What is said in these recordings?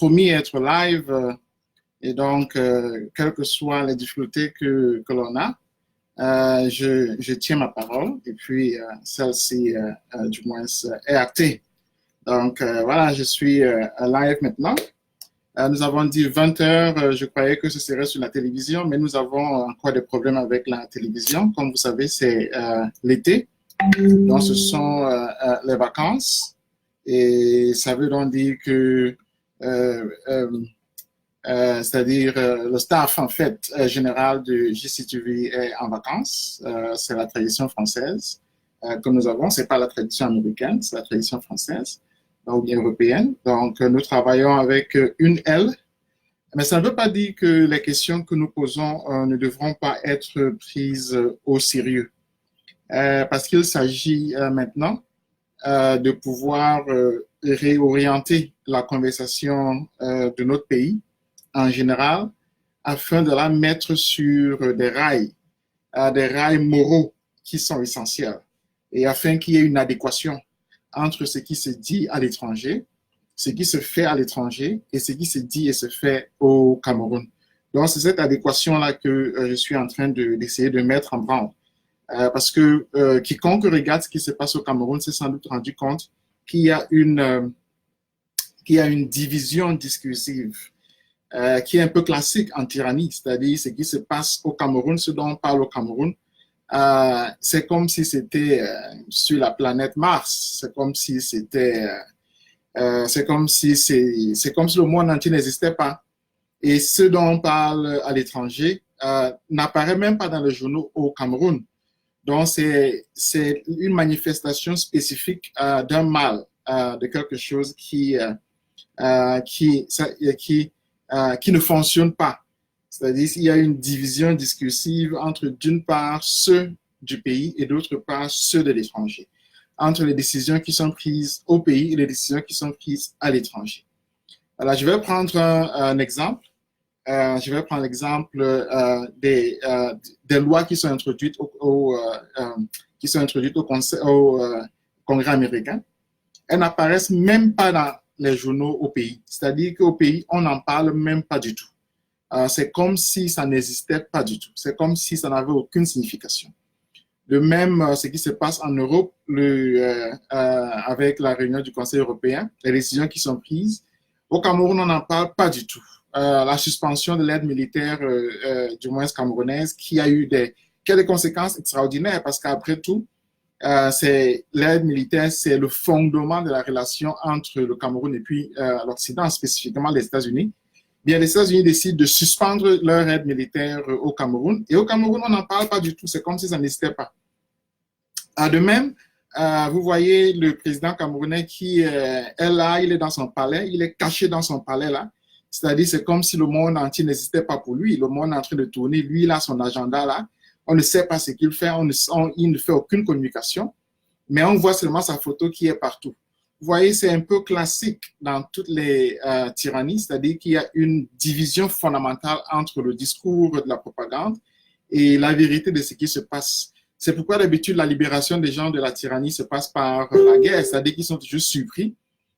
promis être live et donc, quelles que soient les difficultés que l'on a, je tiens ma parole et puis celle-ci, du moins, est actée. Donc, voilà, je suis live maintenant. Nous avons dit 20 heures, je croyais que ce serait sur la télévision, mais nous avons encore des problèmes avec la télévision. Comme vous savez, c'est l'été, donc ce sont les vacances. Et ça veut donc dire que, c'est-à-dire le staff en fait général de JCTV est en vacances. C'est la tradition française que nous avons. C'est pas la tradition américaine, c'est la tradition française ou bien européenne. Donc nous travaillons avec une aile, mais ça ne veut pas dire que les questions que nous posons ne devront pas être prises au sérieux, parce qu'il s'agit maintenant de pouvoir réorienter la conversation de notre pays en général afin de la mettre sur des rails moraux qui sont essentiels et afin qu'il y ait une adéquation entre ce qui se dit à l'étranger, ce qui se fait à l'étranger et ce qui se dit et se fait au Cameroun. Donc, c'est cette adéquation-là que je suis en train d'essayer de mettre en branle. Parce que quiconque regarde ce qui se passe au Cameroun s'est sans doute rendu compte qu'il y a une division discursive qui est un peu classique en tyrannie, c'est-à-dire ce qui se passe au Cameroun, ce dont on parle au Cameroun, c'est comme si c'était sur la planète Mars, c'est comme si c'est comme si le monde entier n'existait pas. Et ce dont on parle à l'étranger n'apparaît même pas dans les journaux au Cameroun. Donc, c'est une manifestation spécifique d'un mal, de quelque chose qui ne fonctionne pas. C'est-à-dire qu'il y a une division discursive entre, d'une part, ceux du pays et d'autre part, ceux de l'étranger, entre les décisions qui sont prises au pays et les décisions qui sont prises à l'étranger. Alors, je vais prendre un exemple. Je vais prendre l'exemple des lois qui sont introduites au Congrès américain. Elles n'apparaissent même pas dans les journaux au pays. C'est-à-dire qu'au pays, on n'en parle même pas du tout. C'est comme si ça n'existait pas du tout. C'est comme si ça n'avait aucune signification. De même, ce qui se passe en Europe avec la réunion du Conseil européen, les décisions qui sont prises, au Cameroun, on n'en parle pas du tout. La suspension de l'aide militaire, du moins camerounaise, qui a des conséquences extraordinaires parce qu'après tout, l'aide militaire, c'est le fondement de la relation entre le Cameroun et puis l'Occident, spécifiquement les États-Unis. Bien, les États-Unis décident de suspendre leur aide militaire au Cameroun. Et au Cameroun, on n'en parle pas du tout. C'est comme si ça n'existait pas. De même, vous voyez le président camerounais qui est là, il est dans son palais, il est caché dans son palais là. C'est-à-dire, c'est comme si le monde entier n'existait pas pour lui. Le monde est en train de tourner. Lui, il a son agenda là. On ne sait pas ce qu'il fait. Il ne fait aucune communication. Mais on voit seulement sa photo qui est partout. Vous voyez, c'est un peu classique dans toutes les tyrannies. C'est-à-dire qu'il y a une division fondamentale entre le discours de la propagande et la vérité de ce qui se passe. C'est pourquoi d'habitude, la libération des gens de la tyrannie se passe par la guerre. C'est-à-dire qu'ils sont toujours surpris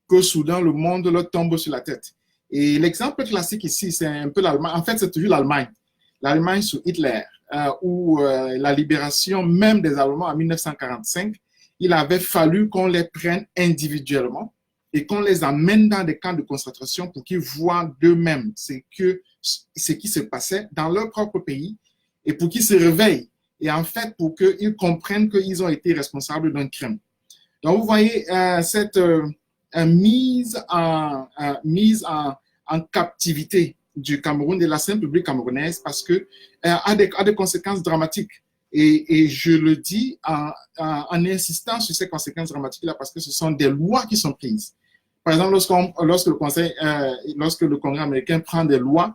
que soudain, le monde leur tombe sur la tête. Et l'exemple classique ici, c'est un peu l'Allemagne. En fait, c'est toujours l'Allemagne. L'Allemagne sous Hitler, où la libération même des Allemands en 1945, il avait fallu qu'on les prenne individuellement et qu'on les amène dans des camps de concentration pour qu'ils voient d'eux-mêmes ce qui se passait dans leur propre pays et pour qu'ils se réveillent. Et en fait, pour qu'ils comprennent qu'ils ont été responsables d'un crime. Donc, vous voyez cette mise en captivité du Cameroun, de la scène publique camerounaise, parce que a des conséquences dramatiques. Et je le dis en insistant sur ces conséquences dramatiques-là, parce que ce sont des lois qui sont prises. Par exemple, lorsque le Congrès américain prend des lois,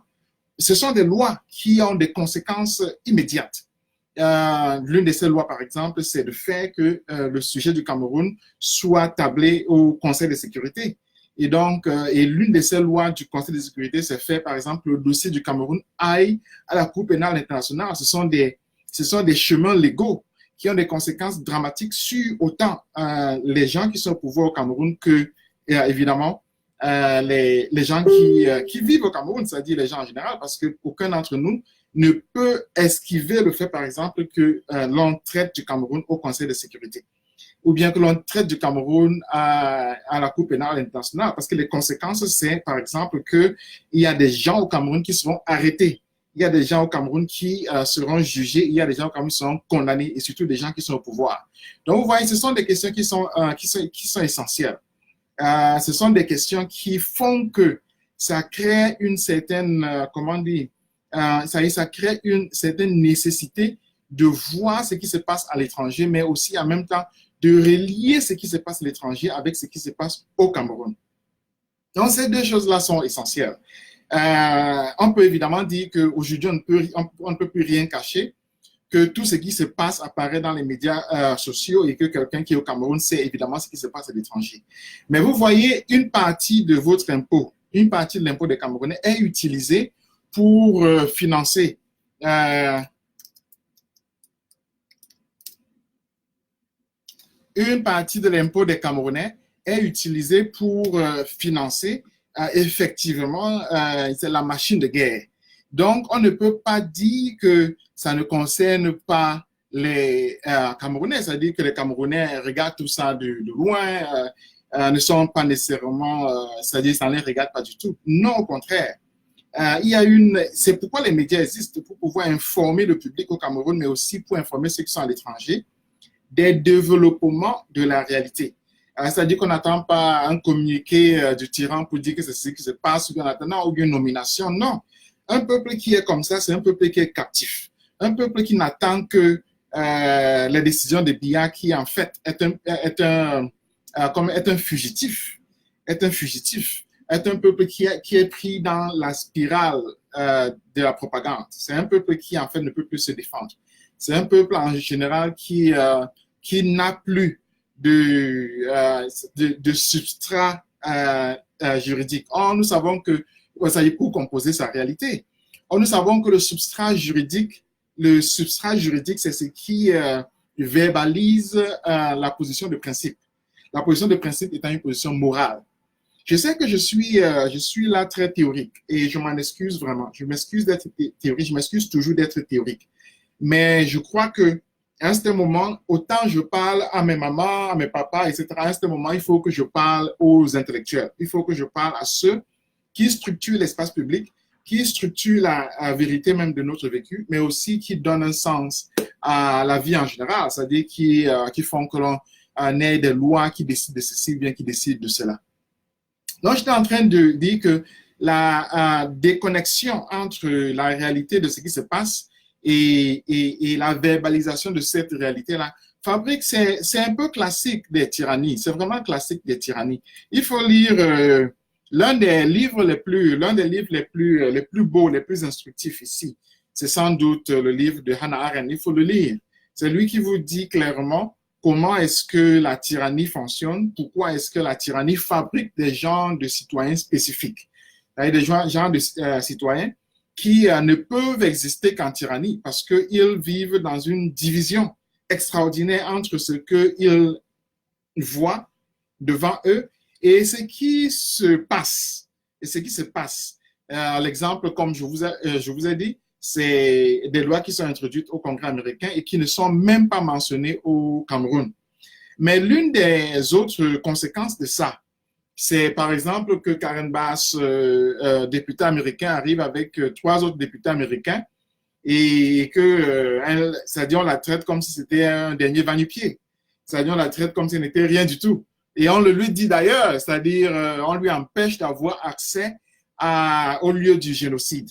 ce sont des lois qui ont des conséquences immédiates. L'une de ces lois, par exemple, c'est de faire que le sujet du Cameroun soit tablé au Conseil de sécurité. Et donc, l'une de ces lois du Conseil de sécurité, c'est fait, par exemple, le dossier du Cameroun aille à la Cour pénale internationale. Ce sont des chemins légaux qui ont des conséquences dramatiques sur autant les gens qui sont au pouvoir au Cameroun que, évidemment, les gens qui vivent au Cameroun, c'est-à-dire les gens en général, parce qu'aucun d'entre nous ne peut esquiver le fait, par exemple, que l'on traite du Cameroun au Conseil de sécurité, ou bien que l'on traite du Cameroun à la Cour pénale internationale, parce que les conséquences, c'est, par exemple, qu'il y a des gens au Cameroun qui seront arrêtés, il y a des gens au Cameroun qui seront jugés, il y a des gens au Cameroun qui seront condamnés, et surtout des gens qui sont au pouvoir. Donc, vous voyez, ce sont des questions qui sont essentielles. Ce sont des questions qui font que ça crée une certaine, comment dire, ça crée une certaine nécessité de voir ce qui se passe à l'étranger, mais aussi en même temps de relier ce qui se passe à l'étranger avec ce qui se passe au Cameroun. Donc, ces deux choses-là sont essentielles. On peut évidemment dire qu'aujourd'hui, on ne peut plus rien cacher, que tout ce qui se passe apparaît dans les médias sociaux et que quelqu'un qui est au Cameroun sait évidemment ce qui se passe à l'étranger. Mais vous voyez, une partie de votre impôt, une partie de l'impôt des Camerounais est utilisée pour financer une partie de l'impôt des Camerounais est utilisée pour financer effectivement c'est la machine de guerre. Donc, on ne peut pas dire que ça ne concerne pas les Camerounais, c'est-à-dire que les Camerounais regardent tout ça de loin, ne sont pas nécessairement, c'est-à-dire ça ne les regarde pas du tout. Non, au contraire. C'est pourquoi les médias existent, pour pouvoir informer le public au Cameroun, mais aussi pour informer ceux qui sont à l'étranger des développements de la réalité. C'est-à-dire qu'on n'attend pas un communiqué du tyran pour dire que c'est ce qui se passe, ou bien attendant, ou bien une nomination. Non. Un peuple qui est comme ça, c'est un peuple qui est captif. Un peuple qui n'attend que les décisions de Biya, qui en fait est un fugitif. Est un peuple qui est pris dans la spirale de la propagande. C'est un peuple qui en fait ne peut plus se défendre. C'est un peuple en général qui n'a plus de substrat juridique. Or, nous savons que ça y est pour composer sa réalité. Or, nous savons que le substrat juridique, c'est ce qui verbalise la position de principe. La position de principe étant une position morale. Je sais que je suis là très théorique et je m'en excuse vraiment. Je m'excuse d'être théorique, je m'excuse toujours d'être théorique. Mais je crois que à un certain moment, autant je parle à mes mamans, à mes papas, etc., à un certain moment, il faut que je parle aux intellectuels. Il faut que je parle à ceux qui structurent l'espace public, qui structurent la vérité même de notre vécu, mais aussi qui donnent un sens à la vie en général, c'est-à-dire qui font que l'on ait des lois qui décident de ceci, bien qui décident de cela. Donc, j'étais en train de dire que la déconnexion entre la réalité de ce qui se passe et la verbalisation de cette réalité-là fabrique, c'est un peu classique des tyrannies. C'est vraiment classique des tyrannies. Il faut lire l'un des livres les plus beaux, les plus instructifs ici. C'est sans doute le livre de Hannah Arendt. Il faut le lire. C'est lui qui vous dit clairement comment est-ce que la tyrannie fonctionne, pourquoi est-ce que la tyrannie fabrique des genres de citoyens spécifiques. Il y a des genres de citoyens qui ne peuvent exister qu'en tyrannie parce qu'ils vivent dans une division extraordinaire entre ce qu'ils voient devant eux et ce qui se passe. L'exemple, comme je vous ai dit, c'est des lois qui sont introduites au Congrès américain et qui ne sont même pas mentionnées au Cameroun. Mais l'une des autres conséquences de ça, c'est par exemple que Karen Bass, député américain, arrive avec 3 autres députés américains et que, c'est-à-dire on la traite comme si c'était un dernier va-nu-pied. C'est-à-dire on la traite comme si ce n'était rien du tout. Et on le lui dit d'ailleurs, c'est-à-dire on lui empêche d'avoir accès au lieu du génocide.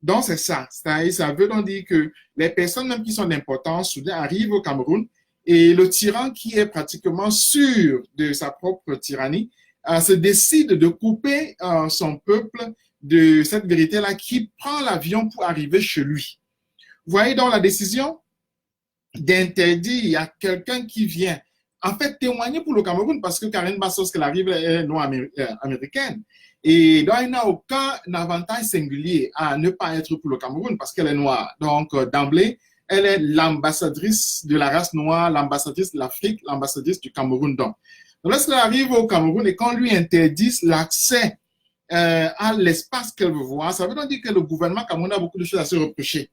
Donc c'est ça. Ça veut donc dire que les personnes même qui sont d'importance soudain arrivent au Cameroun et le tyran qui est pratiquement sûr de sa propre tyrannie se décide de couper son peuple de cette vérité-là qui prend l'avion pour arriver chez lui. Vous voyez donc la décision d'interdire à quelqu'un qui vient en fait témoigner pour le Cameroun parce que Karen Bass, lorsqu'elle arrive, elle est noire américaine. Et donc, elle n'a aucun avantage singulier à ne pas être pour le Cameroun parce qu'elle est noire. Donc, d'emblée, elle est l'ambassadrice de la race noire, l'ambassadrice de l'Afrique, l'ambassadrice du Cameroun. Donc, Lorsqu'elle arrive au Cameroun et qu'on lui interdise l'accès à l'espace qu'elle veut voir, ça veut donc dire que le gouvernement camerounais a beaucoup de choses à se reprocher.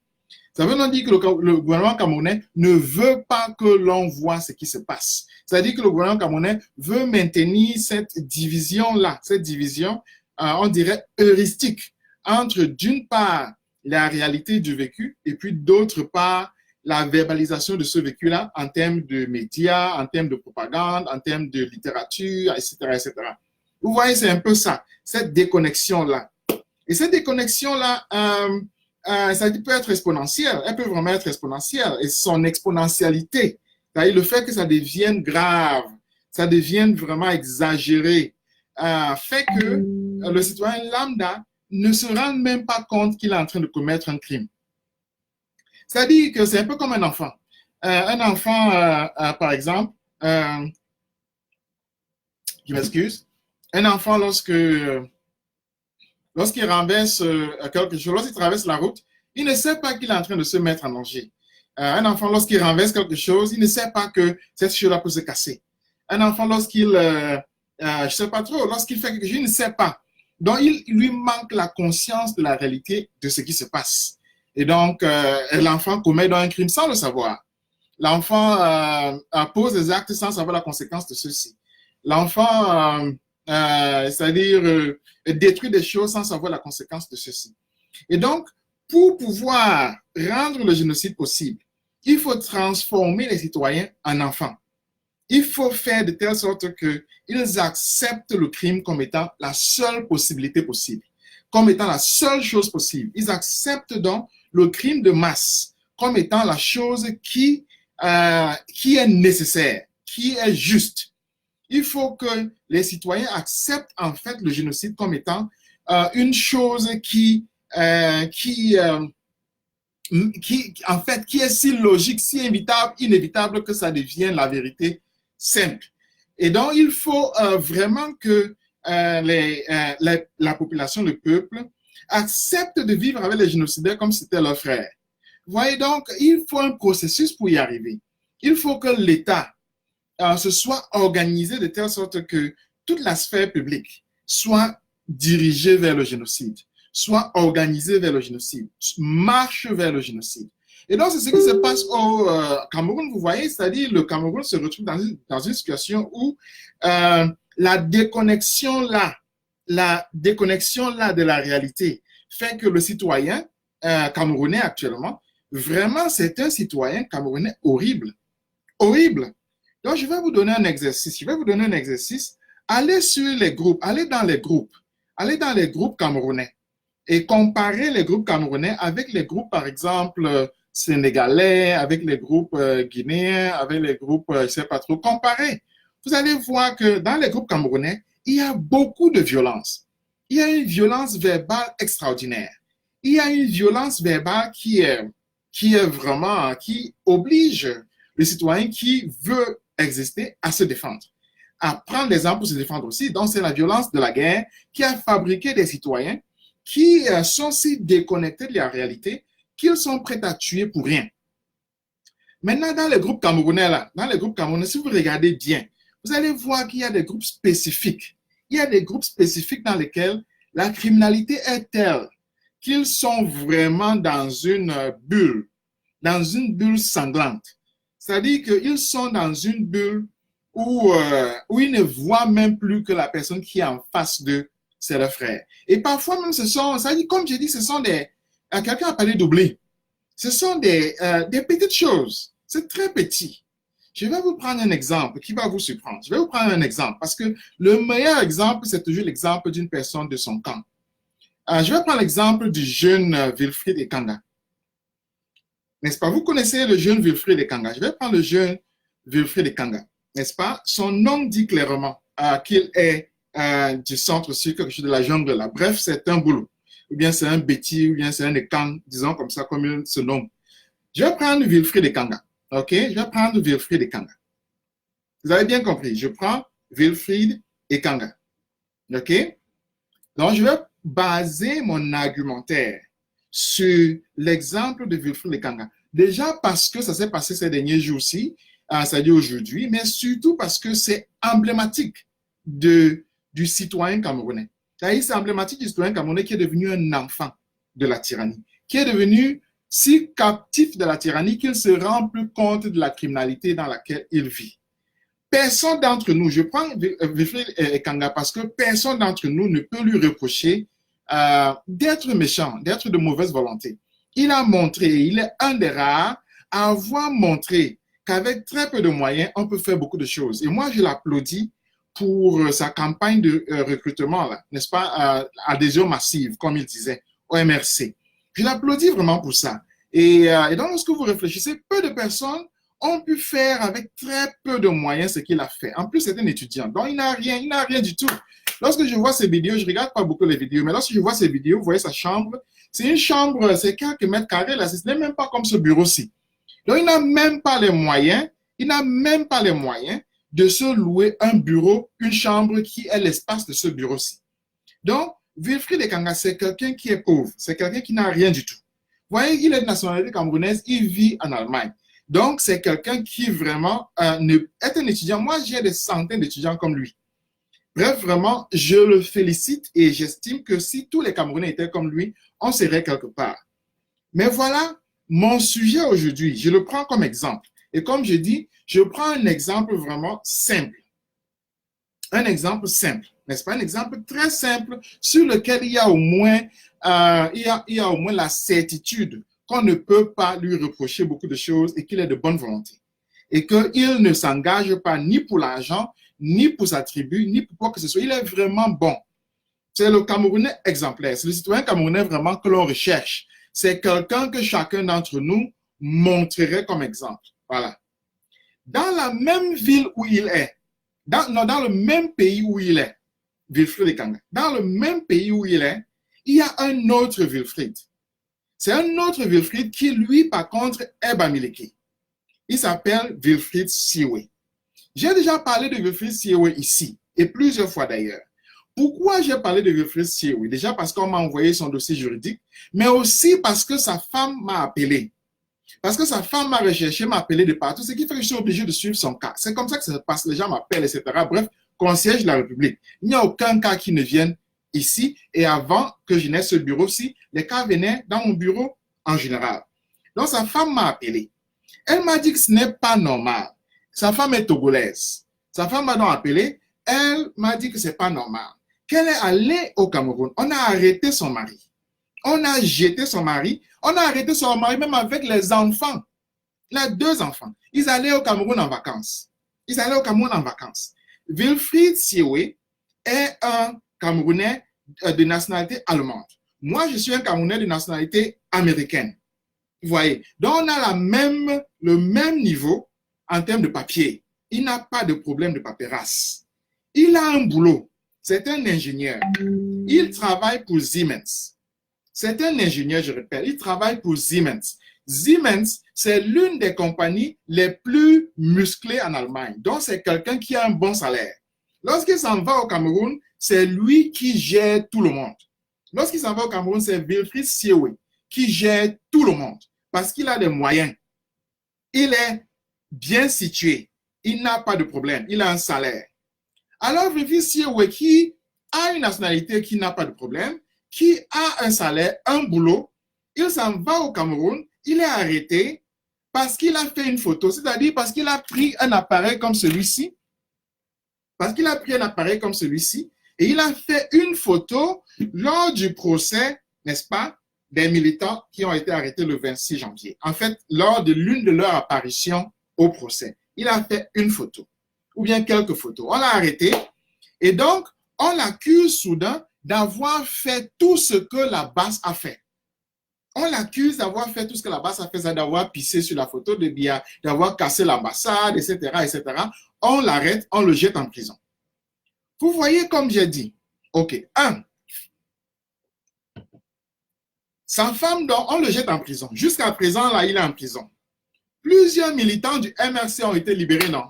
Ça veut donc dire que le gouvernement camerounais ne veut pas que l'on voit ce qui se passe. C'est-à-dire que le gouvernement camerounais veut maintenir cette division-là, cette division, on dirait, heuristique, entre d'une part la réalité du vécu et puis d'autre part la verbalisation de ce vécu-là en termes de médias, en termes de propagande, en termes de littérature, etc., etc. Vous voyez, c'est un peu ça, cette déconnexion-là. Et cette déconnexion-là, ça peut être exponentielle, elle peut vraiment être exponentielle. Et son exponentialité, c'est-à-dire le fait que ça devienne grave, ça devienne vraiment exagéré, fait que le citoyen lambda ne se rend même pas compte qu'il est en train de commettre un crime. C'est-à-dire que c'est un peu comme un enfant. Un enfant, par exemple, je m'excuse, un enfant lorsqu'il renverse quelque chose, lorsqu'il traverse la route, il ne sait pas qu'il est en train de se mettre en danger. Un enfant, lorsqu'il renverse quelque chose, il ne sait pas que cette chose-là peut se casser. Un enfant, lorsqu'il, je ne sais pas trop, lorsqu'il fait quelque chose, il ne sait pas. Donc, il lui manque la conscience de la réalité de ce qui se passe. Et donc, l'enfant commet donc un crime sans le savoir. L'enfant pose des actes sans savoir la conséquence de ceux-ci. L'enfant, c'est-à-dire détruit des choses sans savoir la conséquence de ceci. Et donc, pour pouvoir rendre le génocide possible, il faut transformer les citoyens en enfants. Il faut faire de telle sorte qu'ils acceptent le crime comme étant la seule possibilité possible, comme étant la seule chose possible. Ils acceptent donc le crime de masse comme étant la chose qui est nécessaire, qui est juste. Il faut que les citoyens acceptent en fait le génocide comme étant une chose qui en fait, qui est si logique, si inévitable que ça devienne la vérité simple. Et donc, il faut vraiment que la population, le peuple, accepte de vivre avec les génocidaires comme si c'était leur frère. Vous voyez donc, il faut un processus pour y arriver. Il faut que l'État se soit organisé de telle sorte que toute la sphère publique soit dirigée vers le génocide, soit organisée vers le génocide, marche vers le génocide. Et donc, c'est ce qui se passe au Cameroun, vous voyez, c'est-à-dire le Cameroun se retrouve dans une situation où la déconnexion là de la réalité fait que le citoyen camerounais actuellement, vraiment, c'est un citoyen camerounais horrible. Horrible. Donc, je vais vous donner un exercice. Allez sur les groupes, allez dans les groupes camerounais et comparez les groupes camerounais avec les groupes, par exemple, sénégalais, avec les groupes guinéens, avec les groupes, je ne sais pas trop. Comparez. Vous allez voir que dans les groupes camerounais, il y a beaucoup de violence. Il y a une violence verbale extraordinaire. Il y a une violence verbale qui oblige le citoyen qui veut exister à se défendre, à prendre des armes pour se défendre aussi. Donc, c'est la violence de la guerre qui a fabriqué des citoyens qui sont si déconnectés de la réalité qu'ils sont prêts à tuer pour rien. Maintenant, dans les groupes camerounais, si vous regardez bien, vous allez voir qu'il y a des groupes spécifiques. Il y a des groupes spécifiques dans lesquels la criminalité est telle qu'ils sont vraiment dans une bulle sanglante. C'est-à-dire qu'ils sont dans une bulle où ils ne voient même plus que la personne qui est en face d'eux, c'est leur frère. Et parfois même, c'est-à-dire, comme j'ai dit, ce sont quelqu'un a parlé d'oubli. Ce sont des petites choses. C'est très petit. Je vais vous prendre un exemple qui va vous surprendre. Je vais vous prendre un exemple parce que le meilleur exemple, c'est toujours l'exemple d'une personne de son camp. Je vais prendre l'exemple du jeune Wilfried Ekanga. N'est-ce pas? Vous connaissez le jeune Wilfried Ekanga. Je vais prendre le jeune Wilfried Ekanga. N'est-ce pas? Son nom dit clairement qu'il est du centre sur quelque chose de la jungle là. Bref, c'est un boulot. Ou bien c'est un Béti, ou bien c'est un Ekang, disons comme ça, comme il se nomme. Je vais prendre Wilfried Ekanga. OK? Je vais prendre Wilfried Ekanga. Vous avez bien compris. Je prends Wilfried Ekanga. OK? Donc, je vais baser mon argumentaire sur l'exemple de Wilfried Ekanga. Déjà parce que ça s'est passé ces derniers jours-ci, c'est-à-dire aujourd'hui, mais surtout parce que c'est emblématique du citoyen camerounais. C'est emblématique du citoyen camerounais qui est devenu un enfant de la tyrannie, qui est devenu si captif de la tyrannie qu'il se rend plus compte de la criminalité dans laquelle il vit. Personne d'entre nous, je prends Wilfrid Ekanga parce que personne d'entre nous ne peut lui reprocher d'être méchant, d'être de mauvaise volonté. Il a montré, il est un des rares à avoir montré qu'avec très peu de moyens, on peut faire beaucoup de choses. Et moi, je l'applaudis pour sa campagne de recrutement, n'est-ce pas, adhésion massive, comme il disait, au MRC. Je l'applaudis vraiment pour ça. Et donc, lorsque vous réfléchissez, peu de personnes ont pu faire avec très peu de moyens ce qu'il a fait. En plus, c'est un étudiant, donc il n'a rien du tout. Lorsque je vois ses vidéos, je ne regarde pas beaucoup les vidéos, mais lorsque je vois ses vidéos, vous voyez sa chambre, c'est une chambre, c'est quelques mètres carrés, là, ce n'est même pas comme ce bureau-ci. Donc, il n'a même pas les moyens, de se louer un bureau, une chambre qui est l'espace de ce bureau-ci. Donc, Wilfrid Ekanga, c'est quelqu'un qui est pauvre, c'est quelqu'un qui n'a rien du tout. Vous voyez, il est de nationalité camerounaise, il vit en Allemagne. Donc, c'est quelqu'un qui vraiment est un étudiant. Moi, j'ai des centaines d'étudiants comme lui. Bref, vraiment, je le félicite et j'estime que si tous les Camerounais étaient comme lui, on serait quelque part. Mais voilà, mon sujet aujourd'hui, je le prends comme exemple. Et comme je dis, je prends un exemple vraiment simple. Un exemple simple, n'est-ce pas? Un exemple très simple sur lequel il y a au moins, il y a au moins la certitude qu'on ne peut pas lui reprocher beaucoup de choses et qu'il est de bonne volonté. Et qu'il ne s'engage pas ni pour l'argent, ni pour sa tribu, ni pour quoi que ce soit. Il est vraiment bon. C'est le Camerounais exemplaire. C'est le citoyen camerounais vraiment que l'on recherche. C'est quelqu'un que chacun d'entre nous montrerait comme exemple. Voilà. Dans la même ville où il est, dans le même pays où il est, Wilfrid Ekanga, dans le même pays où il est, il y a un autre Wilfrid. C'est un autre Wilfrid qui, lui, par contre, est Bamileke. Il s'appelle Wilfrid Siwe. J'ai déjà parlé de Wilfrid Siwe ici, et plusieurs fois d'ailleurs. Pourquoi j'ai parlé de Wilfrid Siwe? Déjà parce qu'on m'a envoyé son dossier juridique, mais aussi parce que sa femme m'a appelé. Parce que sa femme m'a recherché, m'a appelé de partout, ce qui fait que je suis obligé de suivre son cas. C'est comme ça que ça se passe. Les gens m'appellent, etc. Bref, concierge de la République. Il n'y a aucun cas qui ne vienne ici. Et avant que je n'aie ce bureau-ci, les cas venaient dans mon bureau en général. Donc, sa femme m'a appelé. Elle m'a dit que ce n'est pas normal. Sa femme est togolaise. Sa femme m'a donc appelé. Elle m'a dit que ce n'est pas normal. Qu'elle est allée au Cameroun. On a arrêté son mari. On a jeté son mari. On a arrêté son mari même avec les enfants. Les deux enfants. Ils allaient au Cameroun en vacances. Wilfrid Siwe est un Camerounais de nationalité allemande. Moi, je suis un Camerounais de nationalité américaine. Vous voyez. Donc, on a le même niveau en termes de papier. Il n'a pas de problème de paperasse. Il a un boulot. C'est un ingénieur. Il travaille pour Siemens. C'est un ingénieur, je répète, il travaille pour Siemens. Siemens, c'est l'une des compagnies les plus musclées en Allemagne. Donc, c'est quelqu'un qui a un bon salaire. Lorsqu'il s'en va au Cameroun, c'est lui qui gère tout le monde. Lorsqu'il s'en va au Cameroun, c'est Wilfrid Siwe qui gère tout le monde parce qu'il a des moyens. Il est bien situé. Il n'a pas de problème. Il a un salaire. Alors, Wilfrid Siwe qui a une nationalité qui n'a pas de problème, qui a un salaire, un boulot, il s'en va au Cameroun, il est arrêté parce qu'il a fait une photo, c'est-à-dire parce qu'il a pris un appareil comme celui-ci, et il a fait une photo lors du procès, n'est-ce pas, des militants qui ont été arrêtés le 26 janvier. En fait, lors de l'une de leurs apparitions au procès, il a fait une photo, ou bien quelques photos. On l'a arrêté, et donc, on l'accuse soudain d'avoir fait tout ce que la base a fait. On l'accuse d'avoir fait tout ce que la base a fait, d'avoir pissé sur la photo de Biya, d'avoir cassé l'ambassade, etc., etc. On l'arrête, on le jette en prison. Vous voyez comme j'ai dit. OK. Sa femme, donc, on le jette en prison. Jusqu'à présent, là, il est en prison. Plusieurs militants du MRC ont été libérés, non?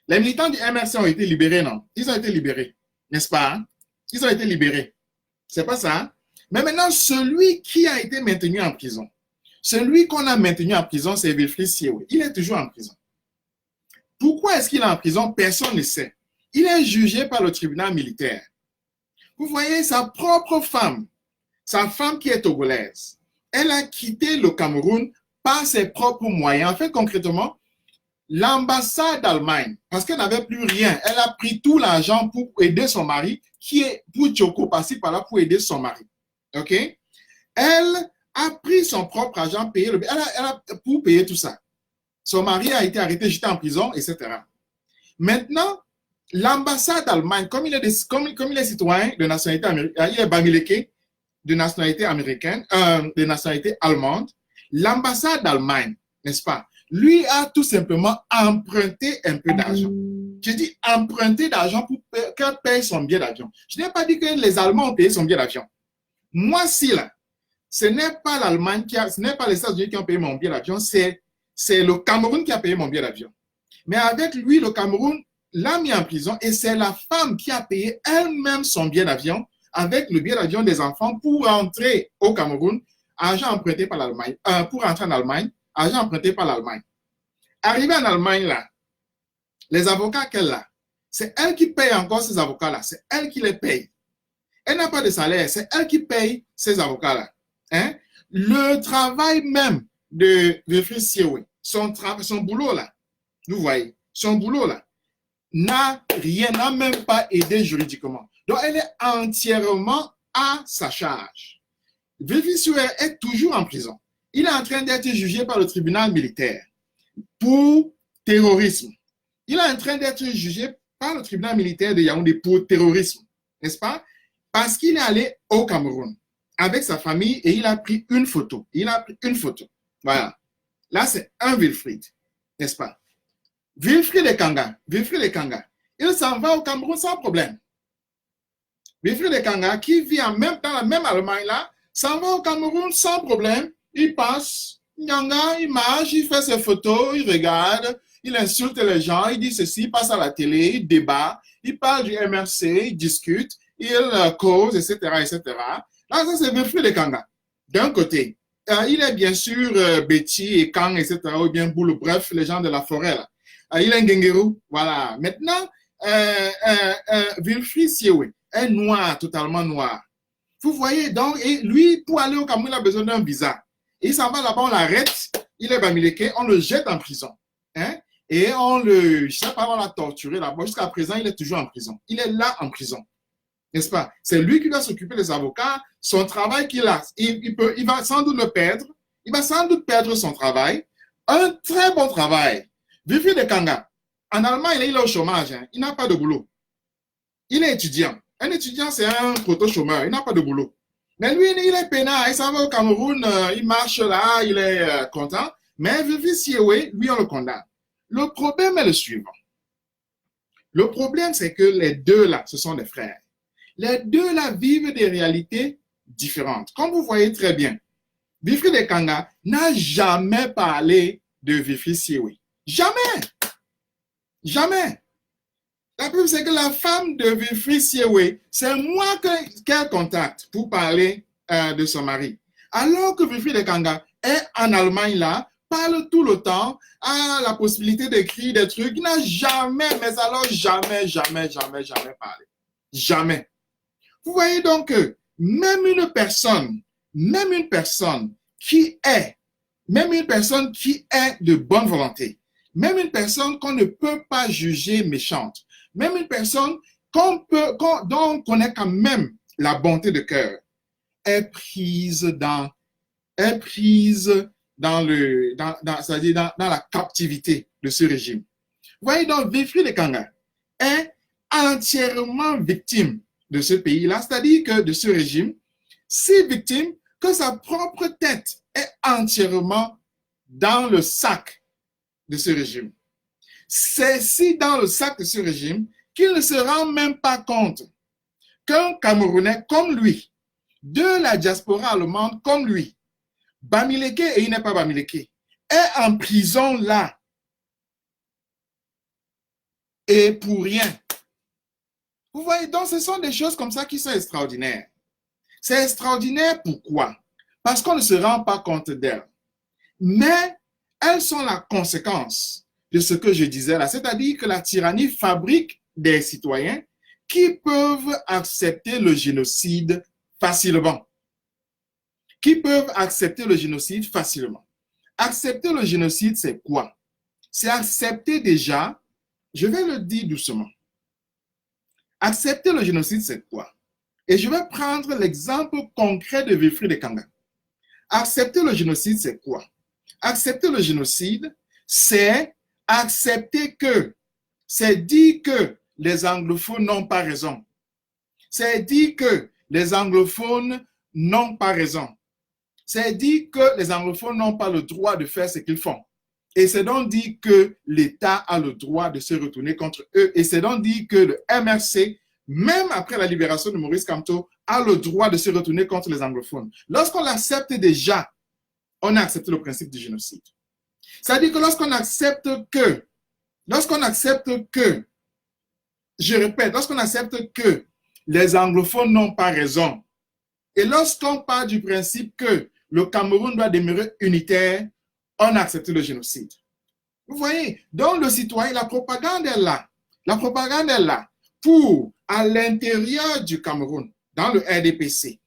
Les militants du MRC ont été libérés, non? Ils ont été libérés, n'est-ce pas? Hein? Ils ont été libérés. C'est pas ça? Hein? Mais maintenant, celui qui a été maintenu en prison, celui qu'on a maintenu en prison, c'est Wilfrid Siwe. Il est toujours en prison. Pourquoi est-ce qu'il est en prison? Personne ne sait. Il est jugé par le tribunal militaire. Vous voyez, sa propre femme, sa femme qui est togolaise, elle a quitté le Cameroun par ses propres moyens. En fait, concrètement, l'ambassade d'Allemagne, parce qu'elle n'avait plus rien, elle a pris tout l'argent pour aider son mari, qui est pour Djoko par-ci par-là pour aider son mari. OK? Elle a pris son propre argent pour payer tout ça. Son mari a été arrêté, jeté en prison, etc. Maintenant, l'ambassade d'Allemagne, comme il est citoyen de nationalité américaine, il est bamileke de nationalité américaine, de nationalité allemande, l'ambassade d'Allemagne, n'est-ce pas, lui a tout simplement emprunté un peu d'argent. Je dis emprunter d'argent pour qu'elle paye son billet d'avion. Je n'ai pas dit que les Allemands ont payé son billet d'avion. Moi, si là, ce n'est pas l'Allemagne ce n'est pas les États-Unis qui ont payé mon billet d'avion, c'est le Cameroun qui a payé mon billet d'avion. Mais avec lui, le Cameroun l'a mis en prison et c'est la femme qui a payé elle-même son billet d'avion avec le billet d'avion des enfants pour rentrer au Cameroun, argent emprunté par l'Allemagne, pour rentrer en Allemagne, argent emprunté par l'Allemagne. Arrivé en Allemagne, là, les avocats qu'elle a, c'est elle qui paye encore ces avocats-là, c'est elle qui les paye. Elle n'a pas de salaire, c'est elle qui paye ces avocats-là. Hein? Le travail même de Wilfried Siewé, son boulot là, vous voyez, son boulot là, n'a même pas aidé juridiquement. Donc, elle est entièrement à sa charge. Wilfried Siewé est toujours en prison. Il est en train d'être jugé par le tribunal militaire pour terrorisme. Il est en train d'être jugé par le tribunal militaire de Yaoundé pour terrorisme, n'est-ce pas? Parce qu'il est allé au Cameroun avec sa famille et il a pris une photo. Voilà. Là, c'est un Wilfried, n'est-ce pas? Wilfried Ekanga, il s'en va au Cameroun sans problème. Wilfried Ekanga, qui vit dans la même Allemagne là, s'en va au Cameroun sans problème. Il passe, il marche, il fait ses photos, il regarde, il insulte les gens, il dit ceci, il passe à la télé, il débat, il parle du MRC, il discute, il cause, etc., etc. Là, ça, c'est Wilfried Ekanga. D'un côté, il est bien sûr Betty et Kang, etc., ou bien Boule, bref, les gens de la forêt, là. Il est Ngengeru, voilà. Maintenant, Wilfried Siewé est noir, totalement noir. Vous voyez, donc, et lui, pour aller au Cameroun, il a besoin d'un visa. Il s'en va là-bas, on l'arrête, il est bamileke, on le jette en prison. Hein? Et je sais pas, on l'a torturé là-bas. Jusqu'à présent, il est toujours en prison. Il est là en prison. N'est-ce pas? C'est lui qui va s'occuper des avocats. Son travail qu'il a, il va sans doute le perdre. Il va sans doute perdre son travail. Un très bon travail. Wilfried Ekanga, en Allemagne, il est au chômage. Hein. Il n'a pas de boulot. Il est étudiant. Un étudiant, c'est un proto-chômeur. Il n'a pas de boulot. Mais lui, il est peinard. Il s'en va au Cameroun. Il marche là. Il est content. Mais Wilfried Siewé, lui, on le condamne. Le problème est le suivant. Le problème, c'est que les deux là, ce sont des frères. Les deux là vivent des réalités différentes. Comme vous voyez très bien, Wilfried Ekanga n'a jamais parlé de Wilfried Siewé. Jamais. Jamais. La preuve, c'est que la femme de Wilfried Siewé, c'est moi qu'elle contacte pour parler de son mari. Alors que Wilfried Ekanga est en Allemagne là, parle tout le temps, a la possibilité d'écrire des trucs, il n'a jamais, mais alors jamais parlé. Jamais. Vous voyez donc que même une personne qui est de bonne volonté, même une personne qu'on ne peut pas juger méchante, même une personne dont on connaît quand même la bonté de cœur, est prise dans la captivité de ce régime. Vous voyez donc, Wilfried Ekanga est entièrement victime de ce pays-là, c'est-à-dire que de ce régime, si victime que sa propre tête est entièrement dans le sac de ce régime. C'est si dans le sac de ce régime qu'il ne se rend même pas compte qu'un Camerounais comme lui, de la diaspora allemande comme lui, bamileke et il n'est pas bamileke, est en prison là. Et pour rien. Vous voyez, donc ce sont des choses comme ça qui sont extraordinaires. C'est extraordinaire pourquoi? Parce qu'on ne se rend pas compte d'elles. Mais elles sont la conséquence de ce que je disais là. C'est-à-dire que la tyrannie fabrique des citoyens qui peuvent accepter le génocide facilement. Qui peuvent accepter le génocide facilement. Accepter le génocide, c'est quoi? C'est accepter déjà, je vais le dire doucement. Accepter le génocide, c'est quoi? Et je vais prendre l'exemple concret de Wilfried Ekanga. Accepter le génocide, c'est quoi? Accepter le génocide, c'est accepter que, c'est dire que les anglophones n'ont pas raison. C'est dire que les anglophones n'ont pas raison. C'est dire que les anglophones n'ont pas le droit de faire ce qu'ils font. Et c'est donc dire que l'État a le droit de se retourner contre eux. Et c'est donc dire que le MRC, même après la libération de Maurice Kamto, a le droit de se retourner contre les anglophones. Lorsqu'on l'accepte déjà, on a accepté le principe du génocide. C'est-à-dire que lorsqu'on accepte que, je répète, lorsqu'on accepte que les anglophones n'ont pas raison, et lorsqu'on part du principe que le Cameroun doit demeurer unitaire, on a accepté le génocide. Vous voyez, donc le citoyen, la propagande est là. La propagande est là pour, à l'intérieur du Cameroun, dans le RDPC,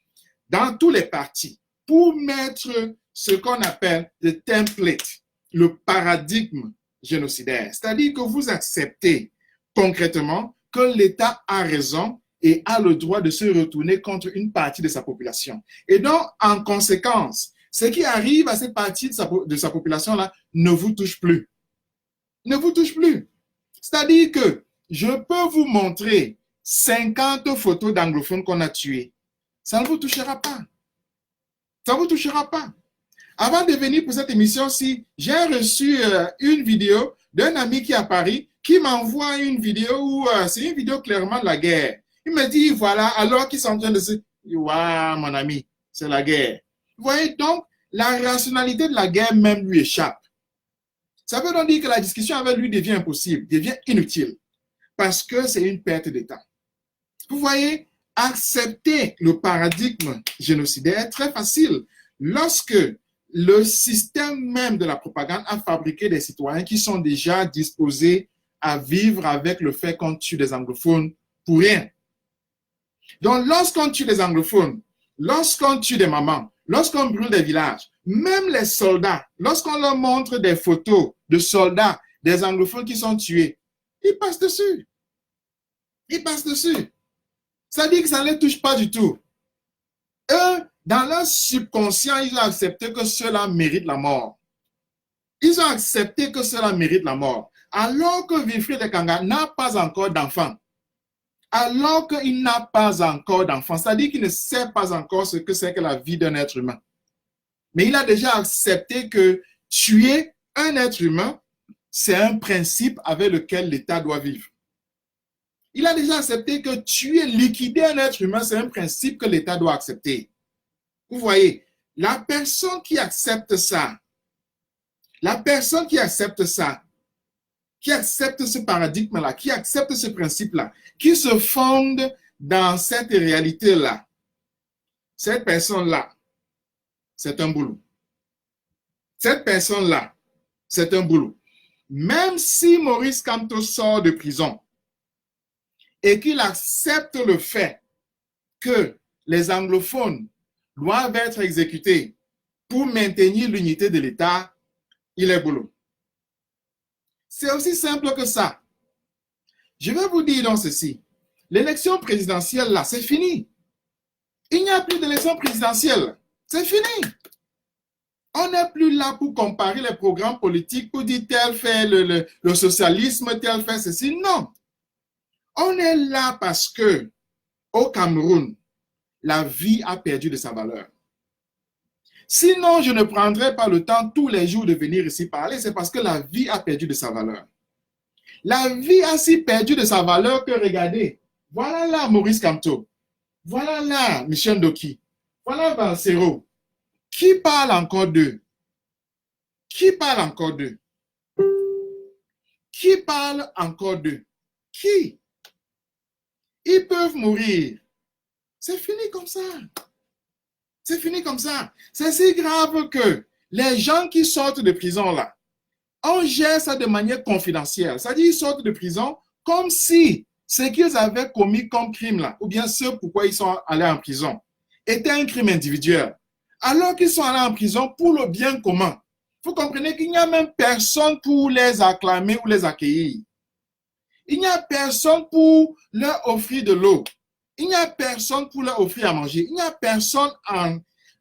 dans tous les partis, pour mettre ce qu'on appelle le template, le paradigme génocidaire. C'est-à-dire que vous acceptez concrètement que l'État a raison et a le droit de se retourner contre une partie de sa population. Et donc, en conséquence, ce qui arrive à cette partie de sa population-là ne vous touche plus. Ne vous touche plus. C'est-à-dire que je peux vous montrer 50 photos d'anglophones qu'on a tués. Ça ne vous touchera pas. Ça ne vous touchera pas. Avant de venir pour cette émission-ci, j'ai reçu une vidéo d'un ami qui est à Paris qui m'envoie une vidéo où c'est une vidéo clairement de la guerre. Il me dit, voilà, alors qu'ils sont en train de se... Waouh, mon ami, c'est la guerre. Vous voyez, donc, la rationalité de la guerre même lui échappe. Ça veut donc dire que la discussion avec lui devient impossible, devient inutile, parce que c'est une perte de temps. Vous voyez, accepter le paradigme génocidaire est très facile lorsque le système même de la propagande a fabriqué des citoyens qui sont déjà disposés à vivre avec le fait qu'on tue des anglophones pour rien. Donc, lorsqu'on tue des anglophones, lorsqu'on tue des mamans, lorsqu'on brûle des villages, même les soldats, lorsqu'on leur montre des photos de soldats, des anglophones qui sont tués, ils passent dessus. Ils passent dessus. Ça dit que ça ne les touche pas du tout. Eux, dans leur subconscient, ils ont accepté que cela mérite la mort. Ils ont accepté que cela mérite la mort. Alors que Wilfried Ekanga n'a pas encore d'enfant. Alors qu'il n'a pas encore d'enfant. C'est-à-dire qu'il ne sait pas encore ce que c'est que la vie d'un être humain. Mais il a déjà accepté que tuer un être humain, c'est un principe avec lequel l'État doit vivre. Il a déjà accepté que tuer, liquider un être humain, c'est un principe que l'État doit accepter. Vous voyez, la personne qui accepte ça, qui accepte ce paradigme-là, qui accepte ce principe-là, qui se fonde dans cette réalité-là, cette personne-là, c'est un boulot. Cette personne-là, c'est un boulot. Même si Maurice Kamto sort de prison et qu'il accepte le fait que les anglophones doivent être exécutés pour maintenir l'unité de l'État, il est boulot. C'est aussi simple que ça. Je vais vous dire donc ceci. L'élection présidentielle, là, c'est fini. Il n'y a plus d'élection présidentielle. C'est fini. On n'est plus là pour comparer les programmes politiques, pour dire tel fait le socialisme, tel fait ceci. Non. On est là parce que au Cameroun, la vie a perdu de sa valeur. Sinon, je ne prendrais pas le temps tous les jours de venir ici parler. C'est parce que la vie a perdu de sa valeur. La vie a si perdu de sa valeur que, regardez, voilà là Maurice Kamto, voilà là Michel Ndoki, voilà Bansero. Qui parle encore d'eux? Qui parle encore d'eux? Qui parle encore d'eux? Qui? Ils peuvent mourir. C'est fini comme ça. C'est fini comme ça. C'est si grave que les gens qui sortent de prison là, On gère ça de manière confidentielle. C'est-à-dire qu'ils sortent de prison comme si ce qu'ils avaient commis comme crime là, ou bien ce pourquoi ils sont allés en prison, était un crime individuel. Alors qu'ils sont allés en prison pour le bien commun. Vous comprenez qu'il n'y a même personne pour les acclamer ou les accueillir. Il n'y a personne pour leur offrir de l'eau. Il n'y a personne pour leur offrir à manger. Il n'y a personne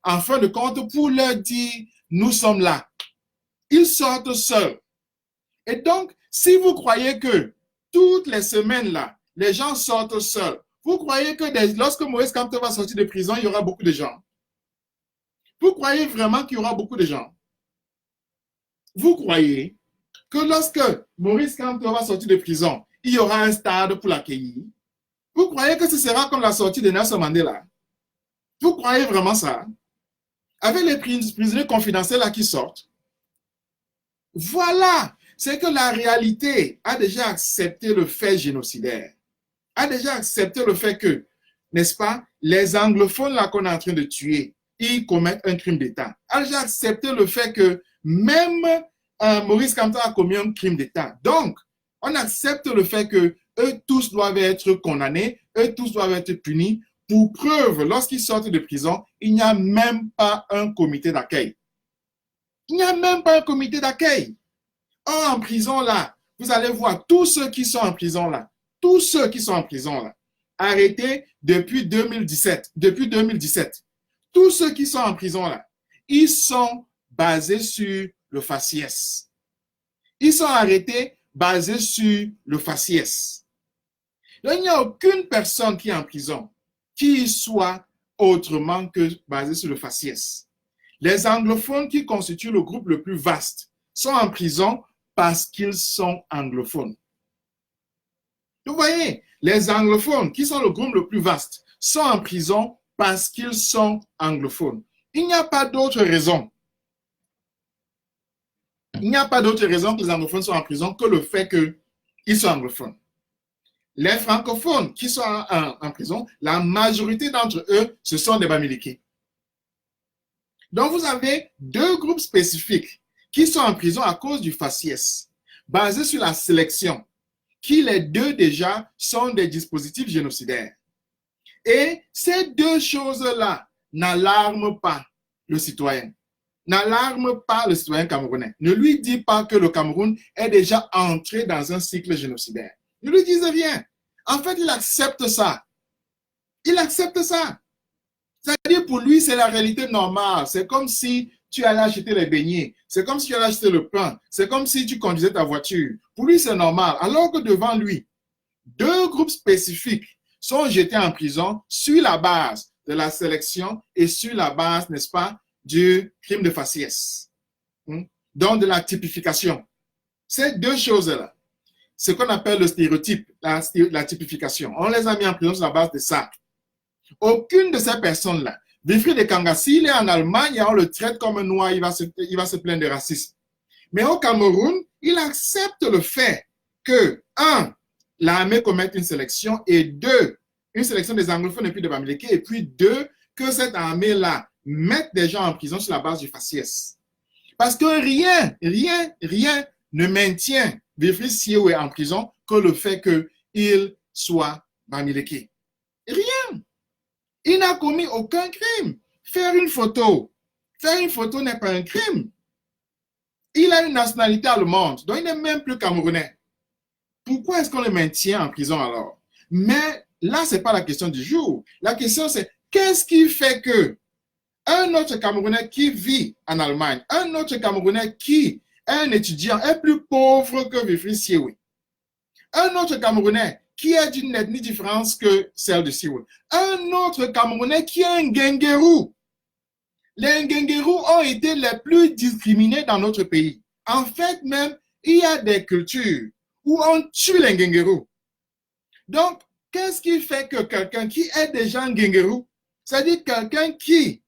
en fin de compte pour leur dire nous sommes là. Ils sortent seuls. Et donc, si vous croyez que toutes les semaines là, les gens sortent seuls, vous croyez que lorsque Moïse Kamto va sortir de prison, il y aura beaucoup de gens? Vous croyez vraiment qu'il y aura beaucoup de gens? Vous croyez que lorsque Maurice Kamto va sortir de prison, il y aura un stade pour l'accueillir? Vous croyez que ce sera comme la sortie de Nelson Mandela? Vous croyez vraiment ça? Avec les prisonniers confidentiels là qui sortent? Voilà, c'est que la réalité a déjà accepté le fait génocidaire, a déjà accepté le fait que, n'est-ce pas, les anglophones là qu'on est en train de tuer, ils commettent un crime d'État. A déjà accepté le fait que même Maurice Kamto a commis un crime d'État. Donc, on accepte le fait que eux tous doivent être condamnés, eux tous doivent être punis. Pour preuve, lorsqu'ils sortent de prison, il n'y a même pas un comité d'accueil. Il n'y a même pas un comité d'accueil. Or, en prison, là, vous allez voir tous ceux qui sont en prison, là, tous ceux qui sont en prison, là, arrêtés depuis 2017. Depuis 2017. Tous ceux qui sont en prison, là, ils sont basés sur le faciès. Ils sont arrêtés basés sur le faciès. Donc, il n'y a aucune personne qui est en prison qui soit autrement que basée sur le faciès. Les anglophones qui constituent le groupe le plus vaste sont en prison parce qu'ils sont anglophones. Vous voyez, les anglophones qui sont le groupe le plus vaste sont en prison parce qu'ils sont anglophones. Il n'y a pas d'autre raison. Il n'y a pas d'autre raison que les anglophones soient en prison que le fait qu'ils soient anglophones. Les francophones qui sont en prison, la majorité d'entre eux, ce sont des Bamileke. Donc, vous avez deux groupes spécifiques qui sont en prison à cause du faciès, basés sur la sélection, qui les deux déjà sont des dispositifs génocidaires. Et ces deux choses-là n'alarment pas le citoyen, n'alarment pas le citoyen camerounais. Ne lui dit pas que le Cameroun est déjà entré dans un cycle génocidaire. Ne lui disent rien. En fait, il accepte ça. Il accepte ça. C'est-à-dire, pour lui, c'est la réalité normale. C'est comme si tu allais acheter les beignets. C'est comme si tu allais acheter le pain. C'est comme si tu conduisais ta voiture. Pour lui, c'est normal. Alors que devant lui, deux groupes spécifiques sont jetés en prison sur la base de la sélection et sur la base, n'est-ce pas, du crime de faciès. Donc, de la typification. Ces deux choses-là, ce qu'on appelle le stéréotype, la typification. On les a mis en prison sur la base de ça. Aucune de ces personnes-là, Wilfried Ekanga, s'il est en Allemagne et on le traite comme un noir, il va se plaindre de racisme. Mais au Cameroun, il accepte le fait que, un, l'armée commette une sélection et deux, une sélection des anglophones et puis des Bamileke, et puis deux, que cette armée-là mette des gens en prison sur la base du faciès. Parce que rien ne maintient Wilfried Siewe en prison que le fait qu'il soit Bamileke. Rien. Il n'a commis aucun crime. Faire une photo n'est pas un crime. Il a une nationalité allemande, donc il n'est même plus camerounais. Pourquoi est-ce qu'on le maintient en prison alors? Mais là, ce n'est pas la question du jour. La question, c'est qu'est-ce qui fait que un autre Camerounais qui vit en Allemagne, un autre Camerounais qui est un étudiant, est plus pauvre que Wilfried Siewe. Un autre Camerounais qui est d'une ethnie différente que celle de Siewe. Un autre Camerounais qui est un Ngengerou. Les Ngengerou ont été les plus discriminés dans notre pays. En fait, même, il y a des cultures où on tue les Ngengerou. Donc, qu'est-ce qui fait que quelqu'un qui est déjà un Ngengerou, c'est-à-dire quelqu'un qui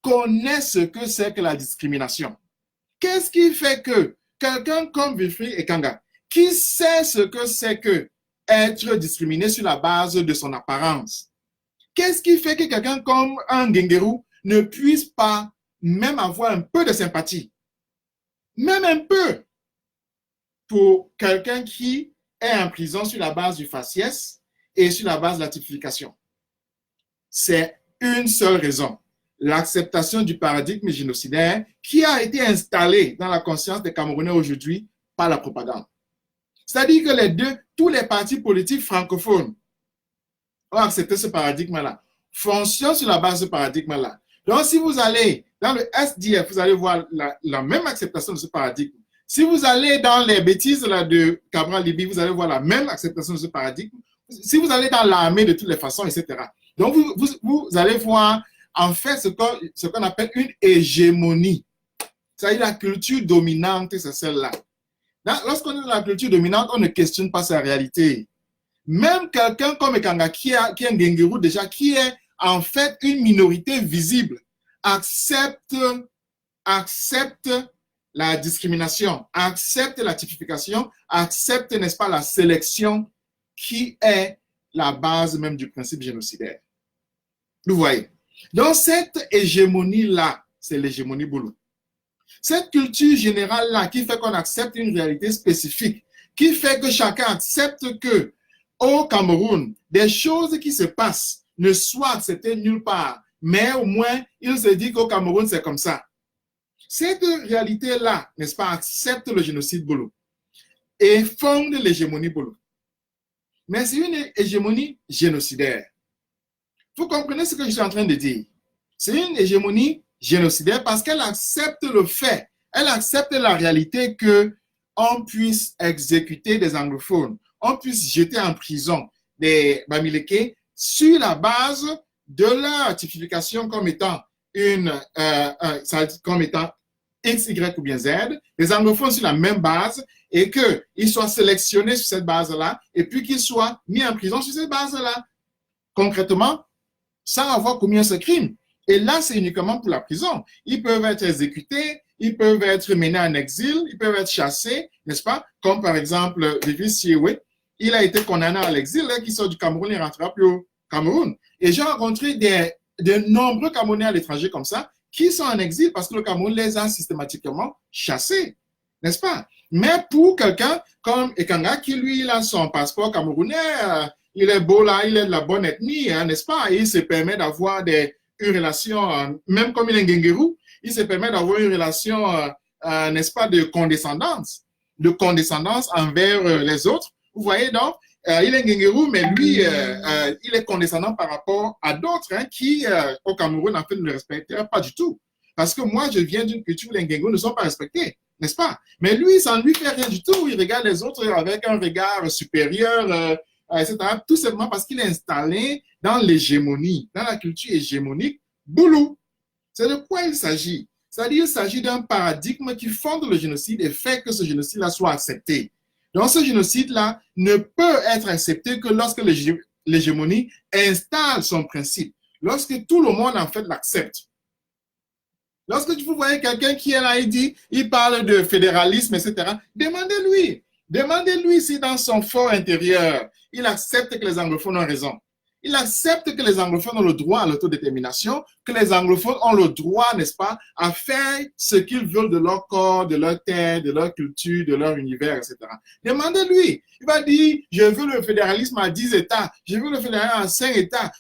connaît ce que c'est que la discrimination, qu'est-ce qui fait que quelqu'un comme Wilfried Ekanga, qui sait ce que c'est que être discriminé sur la base de son apparence, qu'est-ce qui fait que quelqu'un comme un Ngengerou ne puisse pas même avoir un peu de sympathie? Même un peu. pour quelqu'un qui est en prison sur la base du faciès et sur la base de la typification? C'est une seule raison: l'acceptation du paradigme génocidaire qui a été installé dans la conscience des Camerounais aujourd'hui par la propagande. C'est-à-dire que tous les partis politiques francophones ont accepté ce paradigme-là, fonctionnent sur la base de ce paradigme-là. Donc, si vous allez dans le SDF, vous allez voir la même acceptation de ce paradigme. Si vous allez dans les bêtises là, de Cabral Libby, vous allez voir la même acceptation de ce paradigme. Si vous allez dans l'armée de toutes les façons, etc. Donc, vous allez voir en fait ce qu'on appelle une hégémonie. C'est-à-dire la culture dominante, c'est celle-là. Lorsqu'on est dans la culture dominante, on ne questionne pas sa réalité. Même quelqu'un comme Ekanga, qui est un Ngengeru déjà, qui est en fait une minorité visible, accepte la discrimination, accepte la typification, accepte, n'est-ce pas, la sélection qui est la base même du principe génocidaire. Vous voyez. Donc, cette hégémonie-là, c'est l'hégémonie Boulou. Cette culture générale-là qui fait qu'on accepte une réalité spécifique, qui fait que chacun accepte que au Cameroun, des choses qui se passent ne soient acceptées nulle part, mais au moins, il se dit qu'au Cameroun, c'est comme ça. Cette réalité-là, n'est-ce pas, accepte le génocide Boulou et fonde l'hégémonie Boulou. Mais c'est une hégémonie génocidaire. Vous comprenez ce que je suis en train de dire? C'est une hégémonie génocidaire parce qu'elle accepte le fait, elle accepte la réalité qu'on puisse exécuter des anglophones, on puisse jeter en prison des Bamileke sur la base de leur typification comme étant comme étant X, Y ou bien Z, les anglophones sur la même base et qu'ils soient sélectionnés sur cette base-là et puis qu'ils soient mis en prison sur cette base-là. Concrètement, sans avoir commis ce crime. Et là, c'est uniquement pour la prison. Ils peuvent être exécutés, ils peuvent être menés en exil, ils peuvent être chassés, n'est-ce pas? Comme par exemple, Vivis Siewe, il a été condamné à l'exil, qui sort du Cameroun et rentrera plus au Cameroun. Et j'ai rencontré de nombreux Camerounais à l'étranger comme ça, qui sont en exil parce que le Cameroun les a systématiquement chassés, n'est-ce pas? Mais pour quelqu'un comme Ekanga, qui lui, il a son passeport camerounais, il est beau là, il est de la bonne ethnie, n'est-ce pas? Et il se permet d'avoir une relation, même comme il est Ngengeru, il se permet d'avoir une relation, n'est-ce pas, de condescendance envers les autres. Vous voyez donc, il est Ngengeru, mais lui, il est condescendant par rapport à d'autres qui, au Cameroun, en fait, ne le respecteraient pas du tout. Parce que moi, je viens d'une culture où les Ngengeru ne sont pas respectés, n'est-ce pas? Mais lui, ça ne lui fait rien du tout. Il regarde les autres avec un regard supérieur, etc. Tout simplement parce qu'il est installé dans l'hégémonie, dans la culture hégémonique Boulou. C'est de quoi il s'agit? C'est-à-dire qu'il s'agit d'un paradigme qui fonde le génocide et fait que ce génocide-là soit accepté. Donc, ce génocide-là ne peut être accepté que lorsque l'hégémonie installe son principe, lorsque tout le monde, en fait, l'accepte. Lorsque vous voyez quelqu'un qui est là, il parle de fédéralisme, etc., demandez-lui si dans son fort intérieur, il accepte que les anglophones ont raison. Il accepte que les anglophones ont le droit à l'autodétermination, que les anglophones ont le droit, n'est-ce pas, à faire ce qu'ils veulent de leur corps, de leur terre, de leur culture, de leur univers, etc. Demandez-lui. Il va dire, je veux le fédéralisme à 10 États, je veux le fédéralisme à 5 États.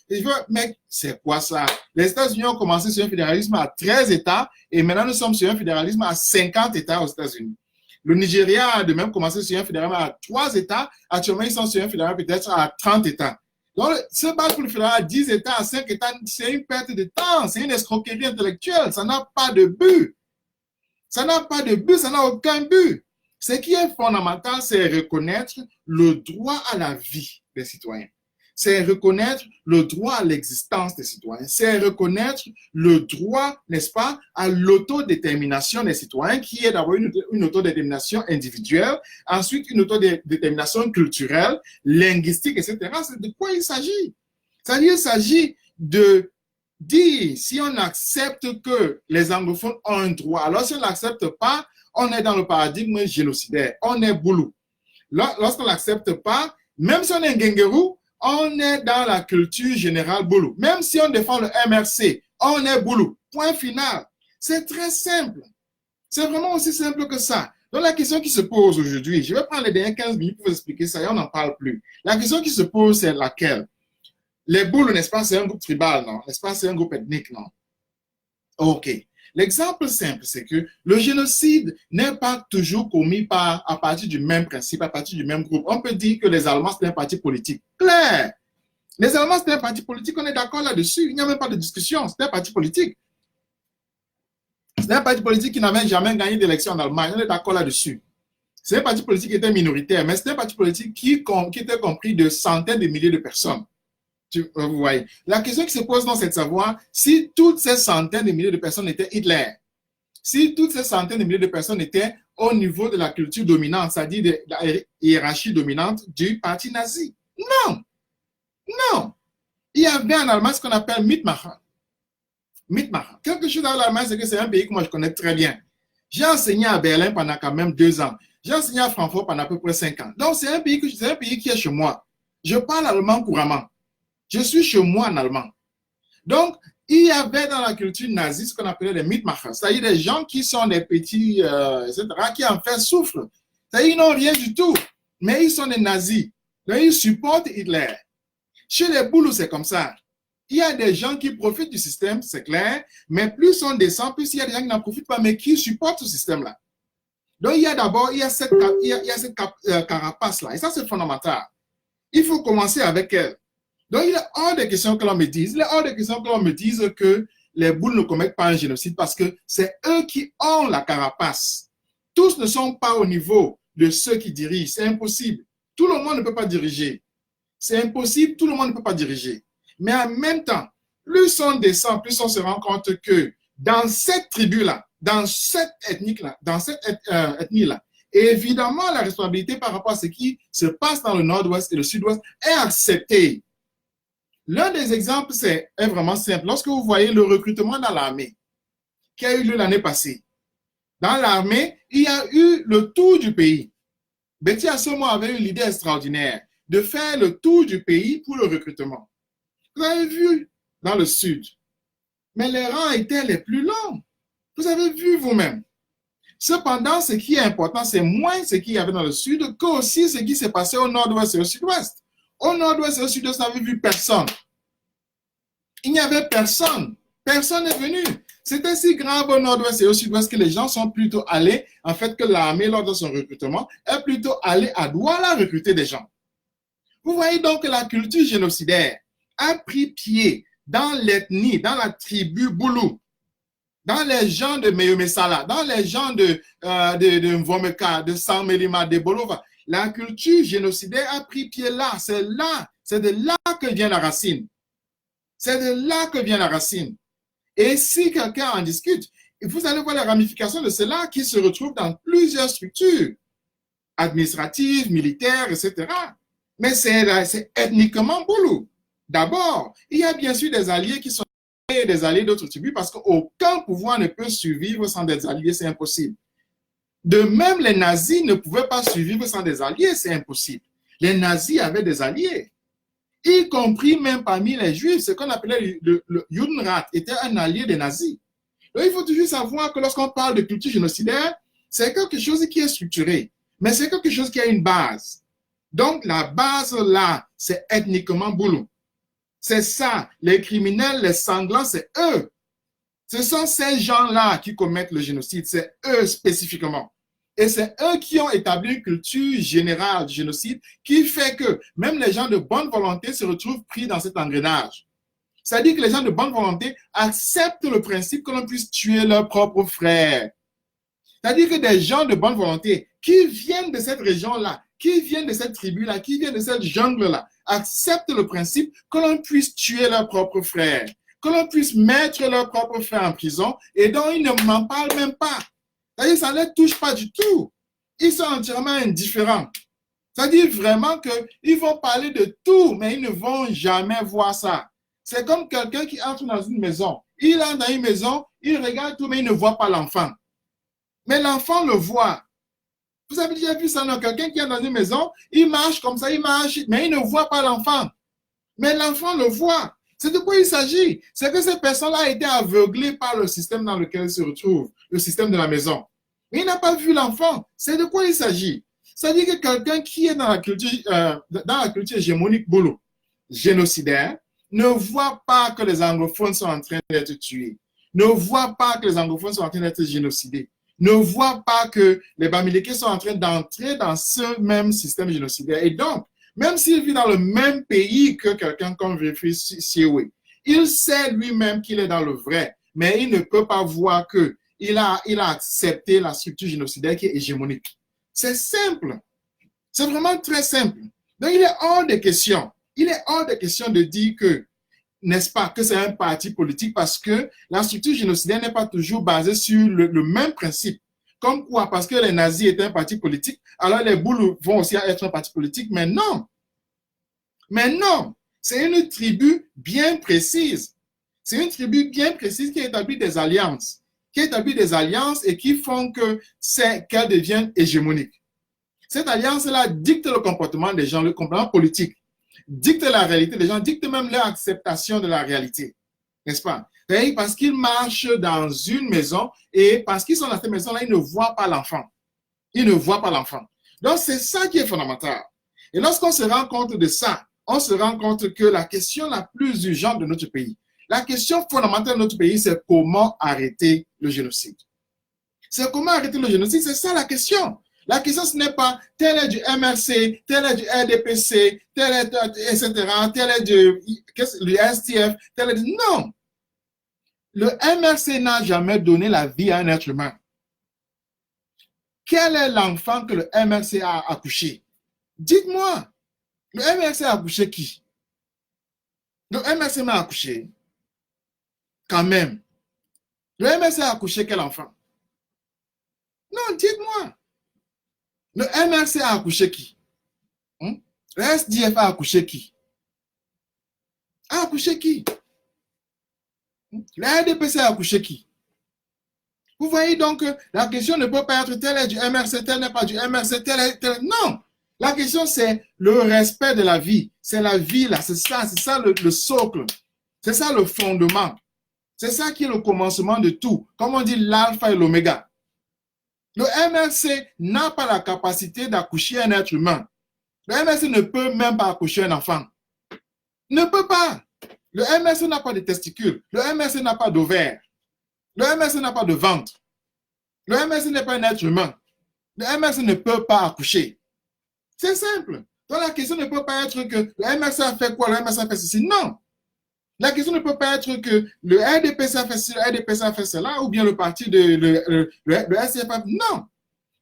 Mais c'est quoi ça? Les États-Unis ont commencé sur un fédéralisme à 13 États et maintenant nous sommes sur un fédéralisme à 50 États aux États-Unis. Le Nigeria a de même commencé sur un fédéralisme à 3 États. Actuellement, ils sont sur un fédéralisme peut-être à 30 États. Donc, se battre pour le fédéral à 10 États, à 5 États, c'est une perte de temps, c'est une escroquerie intellectuelle, ça n'a pas de but. Ça n'a pas de but, ça n'a aucun but. Ce qui est fondamental, c'est reconnaître le droit à la vie des citoyens. C'est reconnaître le droit à l'existence des citoyens. C'est reconnaître le droit, n'est-ce pas, à l'autodétermination des citoyens, qui est d'abord une autodétermination individuelle, ensuite une autodétermination culturelle, linguistique, etc. C'est de quoi il s'agit? C'est-à-dire, il s'agit de dire, si on accepte que les anglophones ont un droit, alors si on n'accepte pas, on est dans le paradigme génocidaire, on est Boulou. Lorsqu'on ne l'accepte pas, même si on est Ngengeru, on est dans la culture générale Boulou. Même si on défend le MRC, on est Boulou. Point final. C'est très simple. C'est vraiment aussi simple que ça. Donc, la question qui se pose aujourd'hui, je vais prendre les dernières 15 minutes pour vous expliquer ça et on n'en parle plus. La question qui se pose, c'est laquelle? Les Boulos, n'est-ce pas, c'est un groupe tribal, non? N'est-ce pas, c'est un groupe ethnique, non? OK. L'exemple simple, c'est que le génocide n'est pas toujours commis à partir du même principe, à partir du même groupe. On peut dire que les Allemands, c'est un parti politique. Clair! Les Allemands, c'est un parti politique, on est d'accord là-dessus. Il n'y a même pas de discussion, c'est un parti politique. C'est un parti politique qui n'avait jamais gagné d'élection en Allemagne, on est d'accord là-dessus. C'est un parti politique qui était minoritaire, mais c'est un parti politique qui était compris de centaines de milliers de personnes. Vous voyez. La question qui se pose, c'est de savoir si toutes ces centaines de milliers de personnes étaient Hitler, si toutes ces centaines de milliers de personnes étaient au niveau de la culture dominante, c'est-à-dire de la hiérarchie dominante du parti nazi. Non, non. Il y avait en Allemagne ce qu'on appelle Mitmacher. Mitmacher. Quelque chose dans l'Allemagne, c'est que c'est un pays que moi je connais très bien. J'ai enseigné à Berlin pendant quand même 2 ans. J'ai enseigné à Francfort pendant à peu près 5 ans. Donc c'est un pays qui est chez moi. Je parle allemand couramment. Je suis chez moi en allemand. Donc, il y avait dans la culture nazie ce qu'on appelait les Mitmacher, c'est-à-dire des gens qui sont des petits, etc., qui en fait souffrent. C'est-à-dire qu'ils n'ont rien du tout, mais ils sont des nazis. Donc, ils supportent Hitler. Chez les Boulos, c'est comme ça. Il y a des gens qui profitent du système, c'est clair, mais plus on descend, plus il y a des gens qui n'en profitent pas, mais qui supportent ce système-là. Donc, il y a cette carapace-là, et ça, c'est fondamental. Il faut commencer avec elle. Donc, il est hors de question que l'on me dise, que les Boulos ne commettent pas un génocide parce que c'est eux qui ont la carapace. Tous ne sont pas au niveau de ceux qui dirigent. C'est impossible. Tout le monde ne peut pas diriger. C'est impossible. Tout le monde ne peut pas diriger. Mais en même temps, plus on descend, plus on se rend compte que dans cette tribu-là, dans cette ethnie-là, évidemment, la responsabilité par rapport à ce qui se passe dans le nord-ouest et le sud-ouest est acceptée. L'un des exemples est vraiment simple. Lorsque vous voyez le recrutement dans l'armée qui a eu lieu l'année passée, dans l'armée, il y a eu le tour du pays. Betty Assomo avait eu l'idée extraordinaire de faire le tour du pays pour le recrutement. Vous avez vu dans le sud, mais les rangs étaient les plus longs. Vous avez vu vous-même. Cependant, ce qui est important, c'est moins ce qu'il y avait dans le sud que aussi ce qui s'est passé au nord-ouest et au sud-ouest. Au nord-ouest et au sud-ouest, on n'avait vu personne. Il n'y avait personne. Personne n'est venu. C'était si grave au nord-ouest et au sud-ouest que les gens sont plutôt allés, en fait, que l'armée, lors de son recrutement, est plutôt allée à Douala recruter des gens. Vous voyez donc que la culture génocidaire a pris pied dans l'ethnie, dans la tribu Boulou, dans les gens de Meyomessala, dans les gens de Mvomeka, de Sanmelima, de Bolova. La culture génocidaire a pris pied là. C'est de là que vient la racine. C'est de là que vient la racine. Et si quelqu'un en discute, vous allez voir les ramifications de cela qui se retrouvent dans plusieurs structures administratives, militaires, etc. Mais c'est ethniquement Boulou. D'abord, il y a bien sûr des alliés qui sont des alliés d'autres tribus parce qu'aucun pouvoir ne peut survivre sans des alliés, c'est impossible. De même, les nazis ne pouvaient pas survivre sans des alliés, c'est impossible. Les nazis avaient des alliés, y compris même parmi les juifs. Ce qu'on appelait le Judenrat était un allié des nazis. Donc, il faut toujours savoir que lorsqu'on parle de culture génocidaire, c'est quelque chose qui est structuré, mais c'est quelque chose qui a une base. Donc, la base là, c'est ethniquement Boulou. C'est ça, les criminels, les sanglants, c'est eux. Ce sont ces gens-là qui commettent le génocide, c'est eux spécifiquement. Et c'est eux qui ont établi une culture générale du génocide qui fait que même les gens de bonne volonté se retrouvent pris dans cet engrenage. C'est-à-dire que les gens de bonne volonté acceptent le principe que l'on puisse tuer leurs propres frères. C'est-à-dire que des gens de bonne volonté qui viennent de cette région-là, qui viennent de cette tribu-là, qui viennent de cette jungle-là, acceptent le principe que l'on puisse tuer leurs propres frères, que l'on puisse mettre leurs propres frères en prison, et donc ils ne m'en parlent même pas. C'est-à-dire que ça ne les touche pas du tout. Ils sont entièrement indifférents. C'est-à-dire vraiment qu'ils vont parler de tout, mais ils ne vont jamais voir ça. C'est comme quelqu'un qui entre dans une maison. Il entre dans une maison, il regarde tout, mais il ne voit pas l'enfant. Mais l'enfant le voit. Vous avez déjà vu ça, non? Quelqu'un qui est dans une maison, il marche comme ça, il marche, mais il ne voit pas l'enfant. Mais l'enfant le voit. C'est de quoi il s'agit. C'est que cette personne-là a été aveuglée par le système dans lequel elle se retrouve, le système de la maison. Mais il n'a pas vu l'enfant. C'est de quoi il s'agit? C'est-à-dire que quelqu'un qui est dans la culture hégémonique boulot, génocidaire, ne voit pas que les anglophones sont en train d'être tués, ne voit pas que les anglophones sont en train d'être génocidés, ne voit pas que les Bamileke sont en train d'entrer dans ce même système génocidaire. Et donc, même s'il vit dans le même pays que quelqu'un comme Wilfrid Siwe, il sait lui-même qu'il est dans le vrai, mais il ne peut pas voir qu'il a accepté la structure génocidaire qui est hégémonique. C'est simple. C'est vraiment très simple. Donc, il est hors de question. Il est hors de question de dire que, n'est-ce pas, que c'est un parti politique parce que la structure génocidaire n'est pas toujours basée sur le même principe. Comme quoi, parce que les nazis étaient un parti politique, alors les Boulots vont aussi être un parti politique, mais non. Mais non, c'est une tribu bien précise. C'est une tribu bien précise qui établit des alliances. Qui établit des alliances et qui font qu'elles deviennent hégémoniques. Cette alliance-là dicte le comportement des gens, le comportement politique, dicte la réalité des gens, dicte même leur acceptation de la réalité. N'est-ce pas? Parce qu'ils marchent dans une maison et parce qu'ils sont dans cette maison-là, ils ne voient pas l'enfant. Ils ne voient pas l'enfant. Donc, c'est ça qui est fondamental. Et lorsqu'on se rend compte de ça, on se rend compte que la question la plus urgente de notre pays, la question fondamentale de notre pays, c'est comment arrêter le génocide. C'est comment arrêter le génocide, c'est ça la question. La question, ce n'est pas tel est du MRC, tel est du RDPC, tel est, etc., tel est du STF, tel est... Non! Le MRC n'a jamais donné la vie à un être humain. Quel est l'enfant que le MRC a accouché? Dites-moi, le MRC a accouché qui? Le MRC m'a accouché. Quand même. Le MRC a accouché quel enfant? Non, dites-moi. Le MRC a accouché qui? Le SDF a accouché qui? A accouché qui? Le RDPC a accouché qui? Vous voyez donc que la question ne peut pas être telle est du MRC, telle n'est pas du MRC, telle est telle. Non! La question, c'est le respect de la vie. C'est la vie, là. C'est ça le socle. C'est ça le fondement. C'est ça qui est le commencement de tout. Comme on dit, l'alpha et l'oméga. Le MRC n'a pas la capacité d'accoucher un être humain. Le MRC ne peut même pas accoucher un enfant. Ne peut pas. Le MRC n'a pas de testicules. Le MRC n'a pas d'ovaire. Le MRC n'a pas de ventre. Le MRC n'est pas un être humain. Le MRC ne peut pas accoucher. C'est simple. Donc la question ne peut pas être que le MRC a fait quoi, le MRC a fait ceci. Non. La question ne peut pas être que le RDPC a fait ceci, le RDPC a fait cela, ou bien le parti le SCF. Non.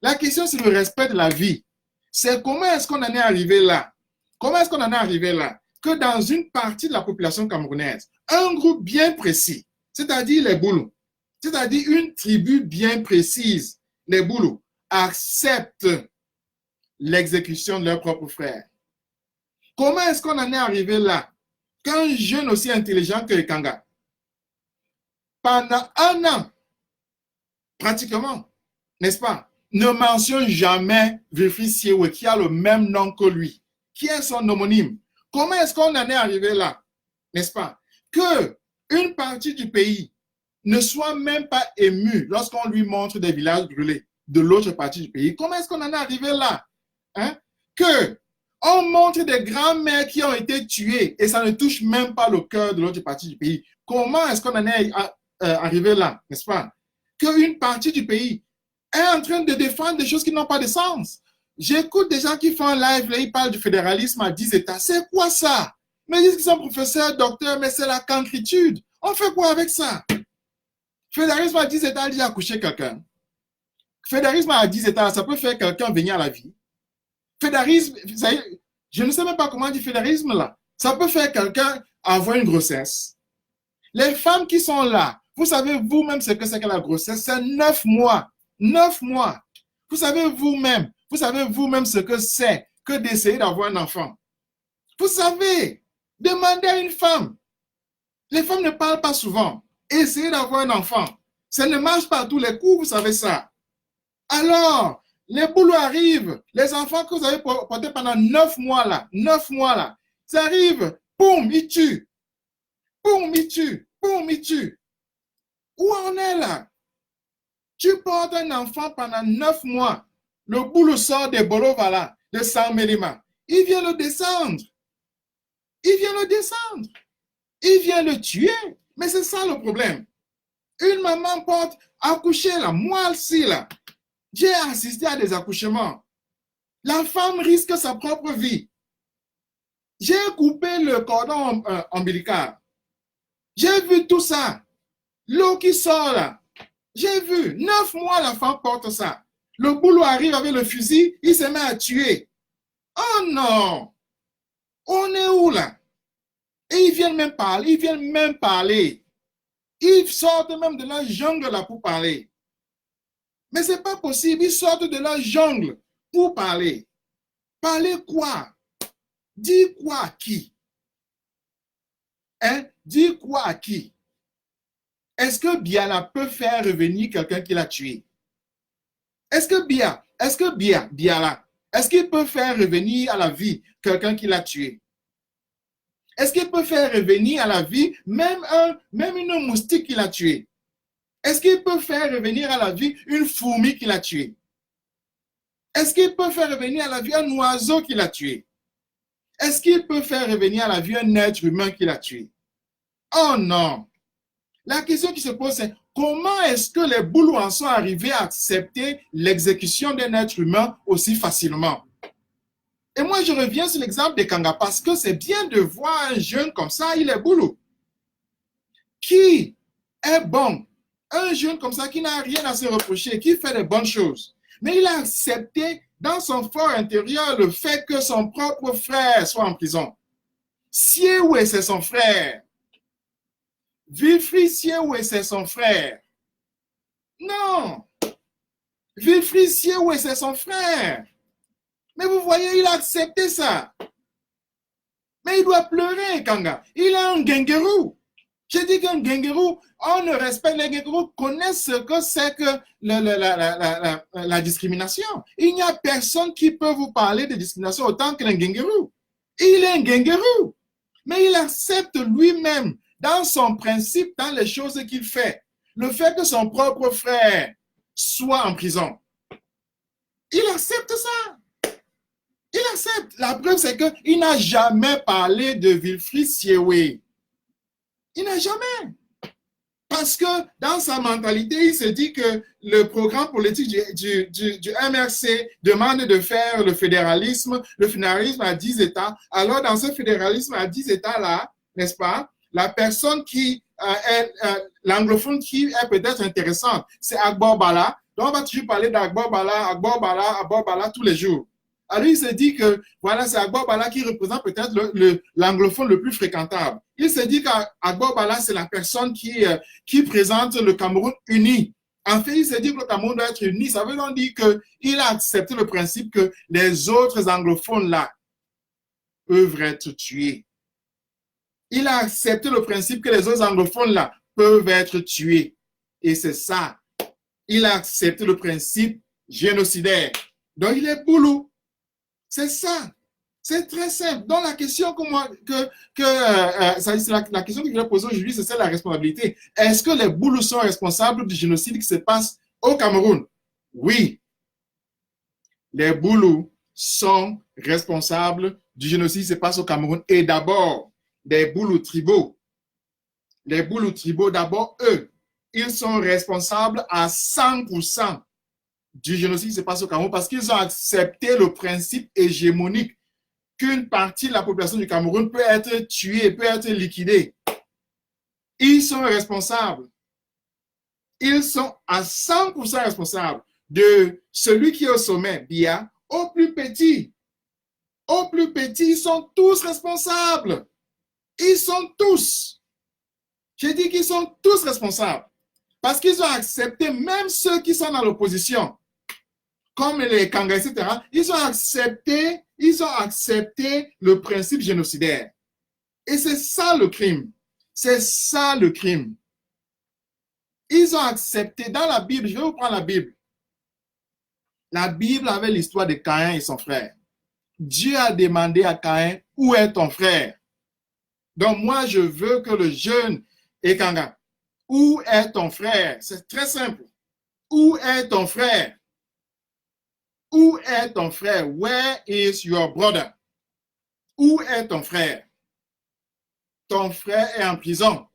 La question, c'est le respect de la vie. C'est comment est-ce qu'on en est arrivé là? Comment est-ce qu'on en est arrivé là? Que dans une partie de la population camerounaise, un groupe bien précis, c'est-à-dire les Boulous, c'est-à-dire une tribu bien précise, les Boulous, acceptent l'exécution de leurs propres frères. Comment est-ce qu'on en est arrivé là? Qu'un jeune aussi intelligent que Kanga, pendant un an, pratiquement, n'est-ce pas, ne mentionne jamais Wilfrid Siwe qui a le même nom que lui, qui est son homonyme. Comment est-ce qu'on en est arrivé là, n'est-ce pas, que une partie du pays ne soit même pas émue lorsqu'on lui montre des villages brûlés de l'autre partie du pays? Comment est-ce qu'on en est arrivé là? Que on montre des grands-mères qui ont été tuées et ça ne touche même pas le cœur de l'autre partie du pays. Comment est-ce qu'on en est arrivé là, n'est-ce pas? Qu'une partie du pays est en train de défendre des choses qui n'ont pas de sens. J'écoute des gens qui font un live, là, ils parlent du fédéralisme à 10 États. C'est quoi ça? Mais ils disent qu'ils sont professeurs, docteurs, mais c'est la cancritude. On fait quoi avec ça? Fédéralisme à 10 États, il dit accoucher quelqu'un. Fédéralisme à 10 États, ça peut faire quelqu'un venir à la vie. Fédéralisme, je ne sais même pas comment on dit fédéralisme là. Ça peut faire quelqu'un avoir une grossesse. Les femmes qui sont là, vous savez vous-même ce que c'est que la grossesse, c'est 9 mois. 9 mois. Vous savez vous-même ce que c'est que d'essayer d'avoir un enfant. Vous savez, demandez à une femme. Les femmes ne parlent pas souvent. Essayez d'avoir un enfant. Ça ne marche pas à tous les coups, vous savez ça. Alors, les boulots arrivent, les enfants que vous avez portés pendant 9 mois là, ça arrive, boum, ils tuent. Boum, ils tuent. Boum, ils tuent. Où on est là? Tu portes un enfant pendant 9 mois. Le boulot sort des Bolovala, de San Mélima. Il vient le descendre. Il vient le descendre. Il vient le tuer. Mais c'est ça le problème. Une maman porte accoucher là, moi aussi là. J'ai assisté à des accouchements. La femme risque sa propre vie. J'ai coupé le cordon ombilical. J'ai vu tout ça. L'eau qui sort là. J'ai vu. 9 mois la femme porte ça. Le boulot arrive avec le fusil, il se met à tuer. Oh non! On est où là? Et ils viennent même parler. Ils sortent même de la jungle là pour parler. Mais c'est pas possible. Ils sortent de la jungle pour parler. Parler quoi? Dis quoi à qui? Hein? Dis quoi à qui? Est-ce que Biala peut faire revenir quelqu'un qui l'a tué? Est-ce que Biala, est-ce qu'il peut faire revenir à la vie quelqu'un qui l'a tué? Est-ce qu'il peut faire revenir à la vie même une moustique qui l'a tué? Est-ce qu'il peut faire revenir à la vie une fourmi qui l'a tué? Est-ce qu'il peut faire revenir à la vie un oiseau qui l'a tué? Est-ce qu'il peut faire revenir à la vie un être humain qui l'a tué? Oh non! La question qui se pose, c'est comment est-ce que les Boulous en sont arrivés à accepter l'exécution d'un être humain aussi facilement? Et moi, je reviens sur l'exemple des Kanga parce que c'est bien de voir un jeune comme ça, il est Boulou. Qui est bon? Un jeune comme ça qui n'a rien à se reprocher, qui fait des bonnes choses. Mais il a accepté dans son fort intérieur le fait que son propre frère soit en prison. Siewe, c'est son frère. Wilfried Siewe, c'est son frère. Non. Wilfried Siewe, c'est son frère. Mais vous voyez, il a accepté ça. Mais il doit pleurer, Kanga. Il est un Gengerou. J'ai dit qu'un Gengerou, on ne respecte les Gengerous, connaissent ce que c'est que la discrimination. Il n'y a personne qui peut vous parler de discrimination autant qu'un Gengerou. Il est un Gengerou. Mais il accepte lui-même, dans son principe, dans les choses qu'il fait, le fait que son propre frère soit en prison. Il accepte ça. Il accepte. La preuve, c'est qu'il n'a jamais parlé de Wilfried Siewe. Il n'a jamais. Parce que dans sa mentalité, il se dit que le programme politique du MRC demande de faire le fédéralisme à 10 États. Alors, dans ce fédéralisme à 10 États-là, n'est-ce pas, la personne qui est l'anglophone qui est peut-être intéressante, c'est Agbor Bala. Donc, on va toujours parler d'Agbor Bala tous les jours. Alors, il se dit que voilà, c'est Agbor Bala qui représente peut-être l'anglophone le plus fréquentable. Il se dit qu'Agbor Bala, c'est la personne qui présente le Cameroun uni. En fait, il se dit que le Cameroun doit être uni. Ça veut donc dire qu'il a accepté le principe que les autres anglophones là peuvent être tués. Il a accepté le principe que les autres anglophones là peuvent être tués. Et c'est ça. Il a accepté le principe génocidaire. Donc, il est boulot. C'est ça. C'est très simple. Donc, la question la question que je vais poser aujourd'hui, c'est celle de la responsabilité. Est-ce que les Boulous sont responsables du génocide qui se passe au Cameroun? Oui. Les Boulous sont responsables du génocide qui se passe au Cameroun. Et d'abord, des Boulous tribaux. Les Boulous tribaux, d'abord, eux, ils sont responsables à 100% du génocide qui se passe au Cameroun parce qu'ils ont accepté le principe hégémonique qu'une partie de la population du Cameroun peut être tuée, peut être liquidée. Ils sont responsables. Ils sont à 100% responsables de celui qui est au sommet, Biya, au plus petit. Au plus petit, ils sont tous responsables. Ils sont tous. J'ai dit qu'ils sont tous responsables. Parce qu'ils ont accepté, même ceux qui sont dans l'opposition, comme les Kangas, etc., ils ont accepté le principe génocidaire. Et c'est ça le crime. C'est ça le crime. Ils ont accepté, dans la Bible, je vais vous prendre la Bible. La Bible avait l'histoire de Caïn et son frère. Dieu a demandé à Caïn, où est ton frère? Donc moi, je veux que le jeune Ekanga, où est ton frère? C'est très simple. Où est ton frère? Où est ton frère? Where is your brother? Où est ton frère? Ton frère est en prison.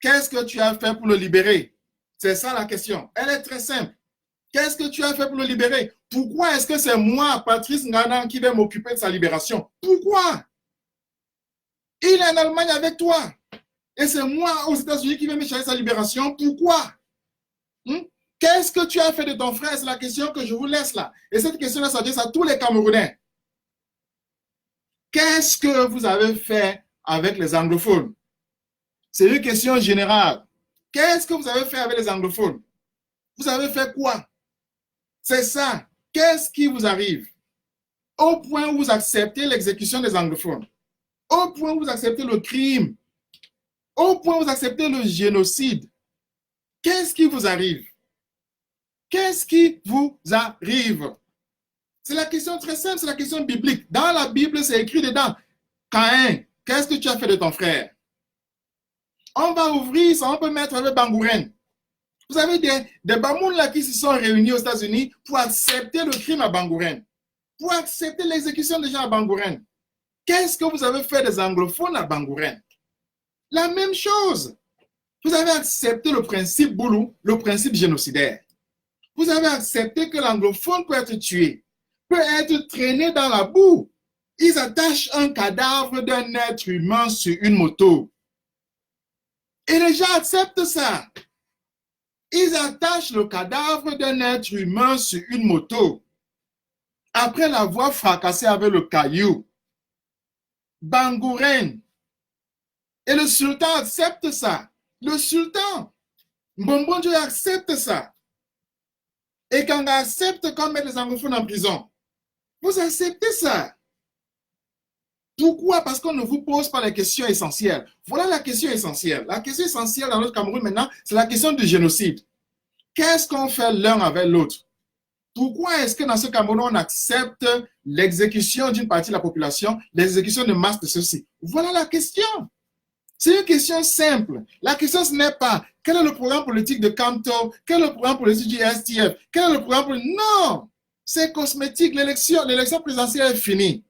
Qu'est-ce que tu as fait pour le libérer? C'est ça la question. Elle est très simple. Qu'est-ce que tu as fait pour le libérer? Pourquoi est-ce que c'est moi, Patrice Nganan, qui vais m'occuper de sa libération? Pourquoi? Il est en Allemagne avec toi. Et c'est moi aux États-Unis qui vais me chercher sa libération. Pourquoi? Qu'est-ce que tu as fait de ton frère? C'est la question que je vous laisse là. Et cette question-là s'adresse à tous les Camerounais. Qu'est-ce que vous avez fait avec les anglophones? C'est une question générale. Qu'est-ce que vous avez fait avec les anglophones? Vous avez fait quoi? C'est ça. Qu'est-ce qui vous arrive? Au point où vous acceptez l'exécution des anglophones. Au point où vous acceptez le crime. Au point où vous acceptez le génocide. Qu'est-ce qui vous arrive? Qu'est-ce qui vous arrive? C'est la question très simple, c'est la question biblique. Dans la Bible, c'est écrit dedans. Caïn, qu'est-ce que tu as fait de ton frère? On va ouvrir ça, on peut mettre avec Bangourène. Vous avez des Bamouns là qui se sont réunis aux États-Unis pour accepter le crime à Bangourène, pour accepter l'exécution des gens à Bangourène. Qu'est-ce que vous avez fait des anglophones à Bangourène? La même chose. Vous avez accepté le principe Boulou, le principe génocidaire. Vous avez accepté que l'anglophone peut être tué, peut être traîné dans la boue. Ils attachent un cadavre d'un être humain sur une moto. Et les gens acceptent ça. Ils attachent le cadavre d'un être humain sur une moto. Après l'avoir fracassé avec le caillou. Bangourène. Et le sultan accepte ça. Le sultan, Mbombo Dieu accepte ça. Et quand on accepte qu'on met les anglophones en prison, vous acceptez ça. Pourquoi? Parce qu'on ne vous pose pas les questions essentielles. Voilà la question essentielle. La question essentielle dans notre Cameroun maintenant, c'est la question du génocide. Qu'est-ce qu'on fait l'un avec l'autre? Pourquoi est-ce que dans ce Cameroun, on accepte l'exécution d'une partie de la population, l'exécution de masse de ceux-ci? Voilà la question. C'est une question simple. La question, ce n'est pas quel est le programme politique de Camto, quel est le programme politique du STF, quel est le programme politique... Non! C'est cosmétique. L'élection présidentielle est finie.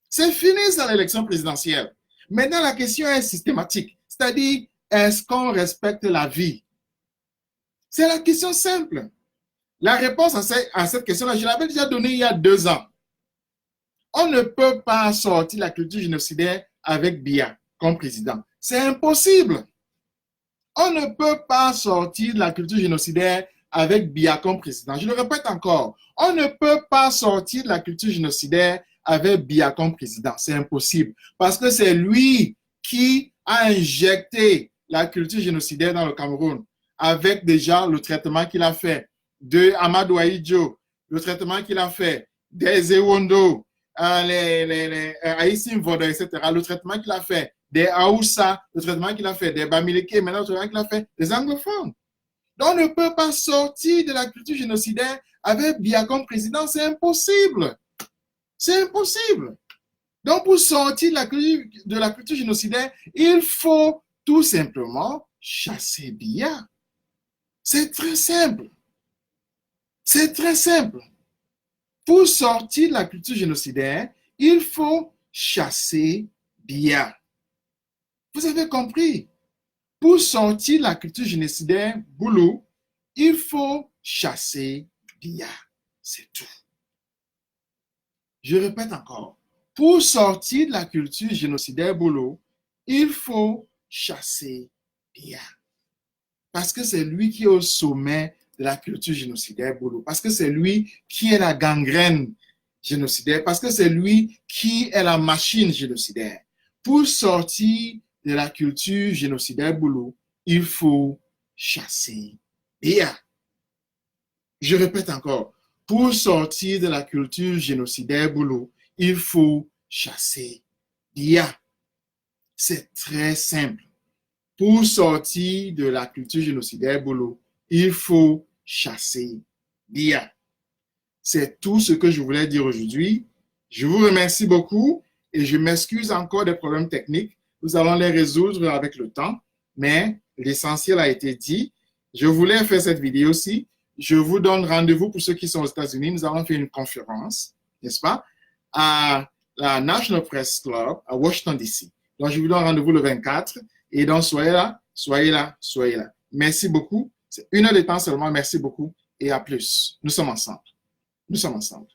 C'est fini, ça, l'élection présidentielle. Maintenant, la question est systématique. C'est-à-dire, est-ce qu'on respecte la vie? C'est la question simple. La réponse à cette question-là, je l'avais déjà donnée il y a 2 ans. On ne peut pas sortir la culture génocidaire avec Biya comme président. C'est impossible. On ne peut pas sortir de la culture génocidaire avec Biya comme président. Je le répète encore. On ne peut pas sortir de la culture génocidaire avec Biya comme président. C'est impossible. Parce que c'est lui qui a injecté la culture génocidaire dans le Cameroun avec déjà le traitement qu'il a fait de Amadou Ahidjo, le traitement qu'il a fait des Ewondo, les Aïssim Vodo, etc., le traitement qu'il a fait des Aoussa, le traitement qu'il a fait des Bamileke, maintenant le traitement qu'il a fait des anglophones. Donc, on ne peut pas sortir de la culture génocidaire avec Biya comme président, c'est impossible. C'est impossible. Donc, pour sortir de la culture génocidaire, il faut tout simplement chasser Biya. C'est très simple. C'est très simple. Pour sortir de la culture génocidaire, il faut chasser Biya. Vous avez compris? Pour sortir de la culture génocidaire Boulou, il faut chasser Biya. C'est tout. Je répète encore. Pour sortir de la culture génocidaire Boulou, il faut chasser Biya. Parce que c'est lui qui est au sommet de la culture génocidaire Boulou. Parce que c'est lui qui est la gangrène génocidaire. Parce que c'est lui qui est la machine génocidaire. Pour sortir de la culture génocidaire Boulou, il faut chasser Biya. Je répète encore. Pour sortir de la culture génocidaire Boulou, il faut chasser Biya. C'est très simple. Pour sortir de la culture génocidaire Boulou, il faut chasser Biya. C'est tout ce que je voulais dire aujourd'hui. Je vous remercie beaucoup et je m'excuse encore des problèmes techniques. Nous allons les résoudre avec le temps, mais l'essentiel a été dit. Je voulais faire cette vidéo aussi je vous donne rendez-vous pour ceux qui sont aux États-Unis. Nous allons faire une conférence, n'est-ce pas, à la National Press Club à Washington, D.C. Donc, je vous donne rendez-vous le 24. Et donc, soyez là, soyez là, soyez là. Merci beaucoup. C'est 1 heure de temps seulement. Merci beaucoup et à plus. Nous sommes ensemble. Nous sommes ensemble.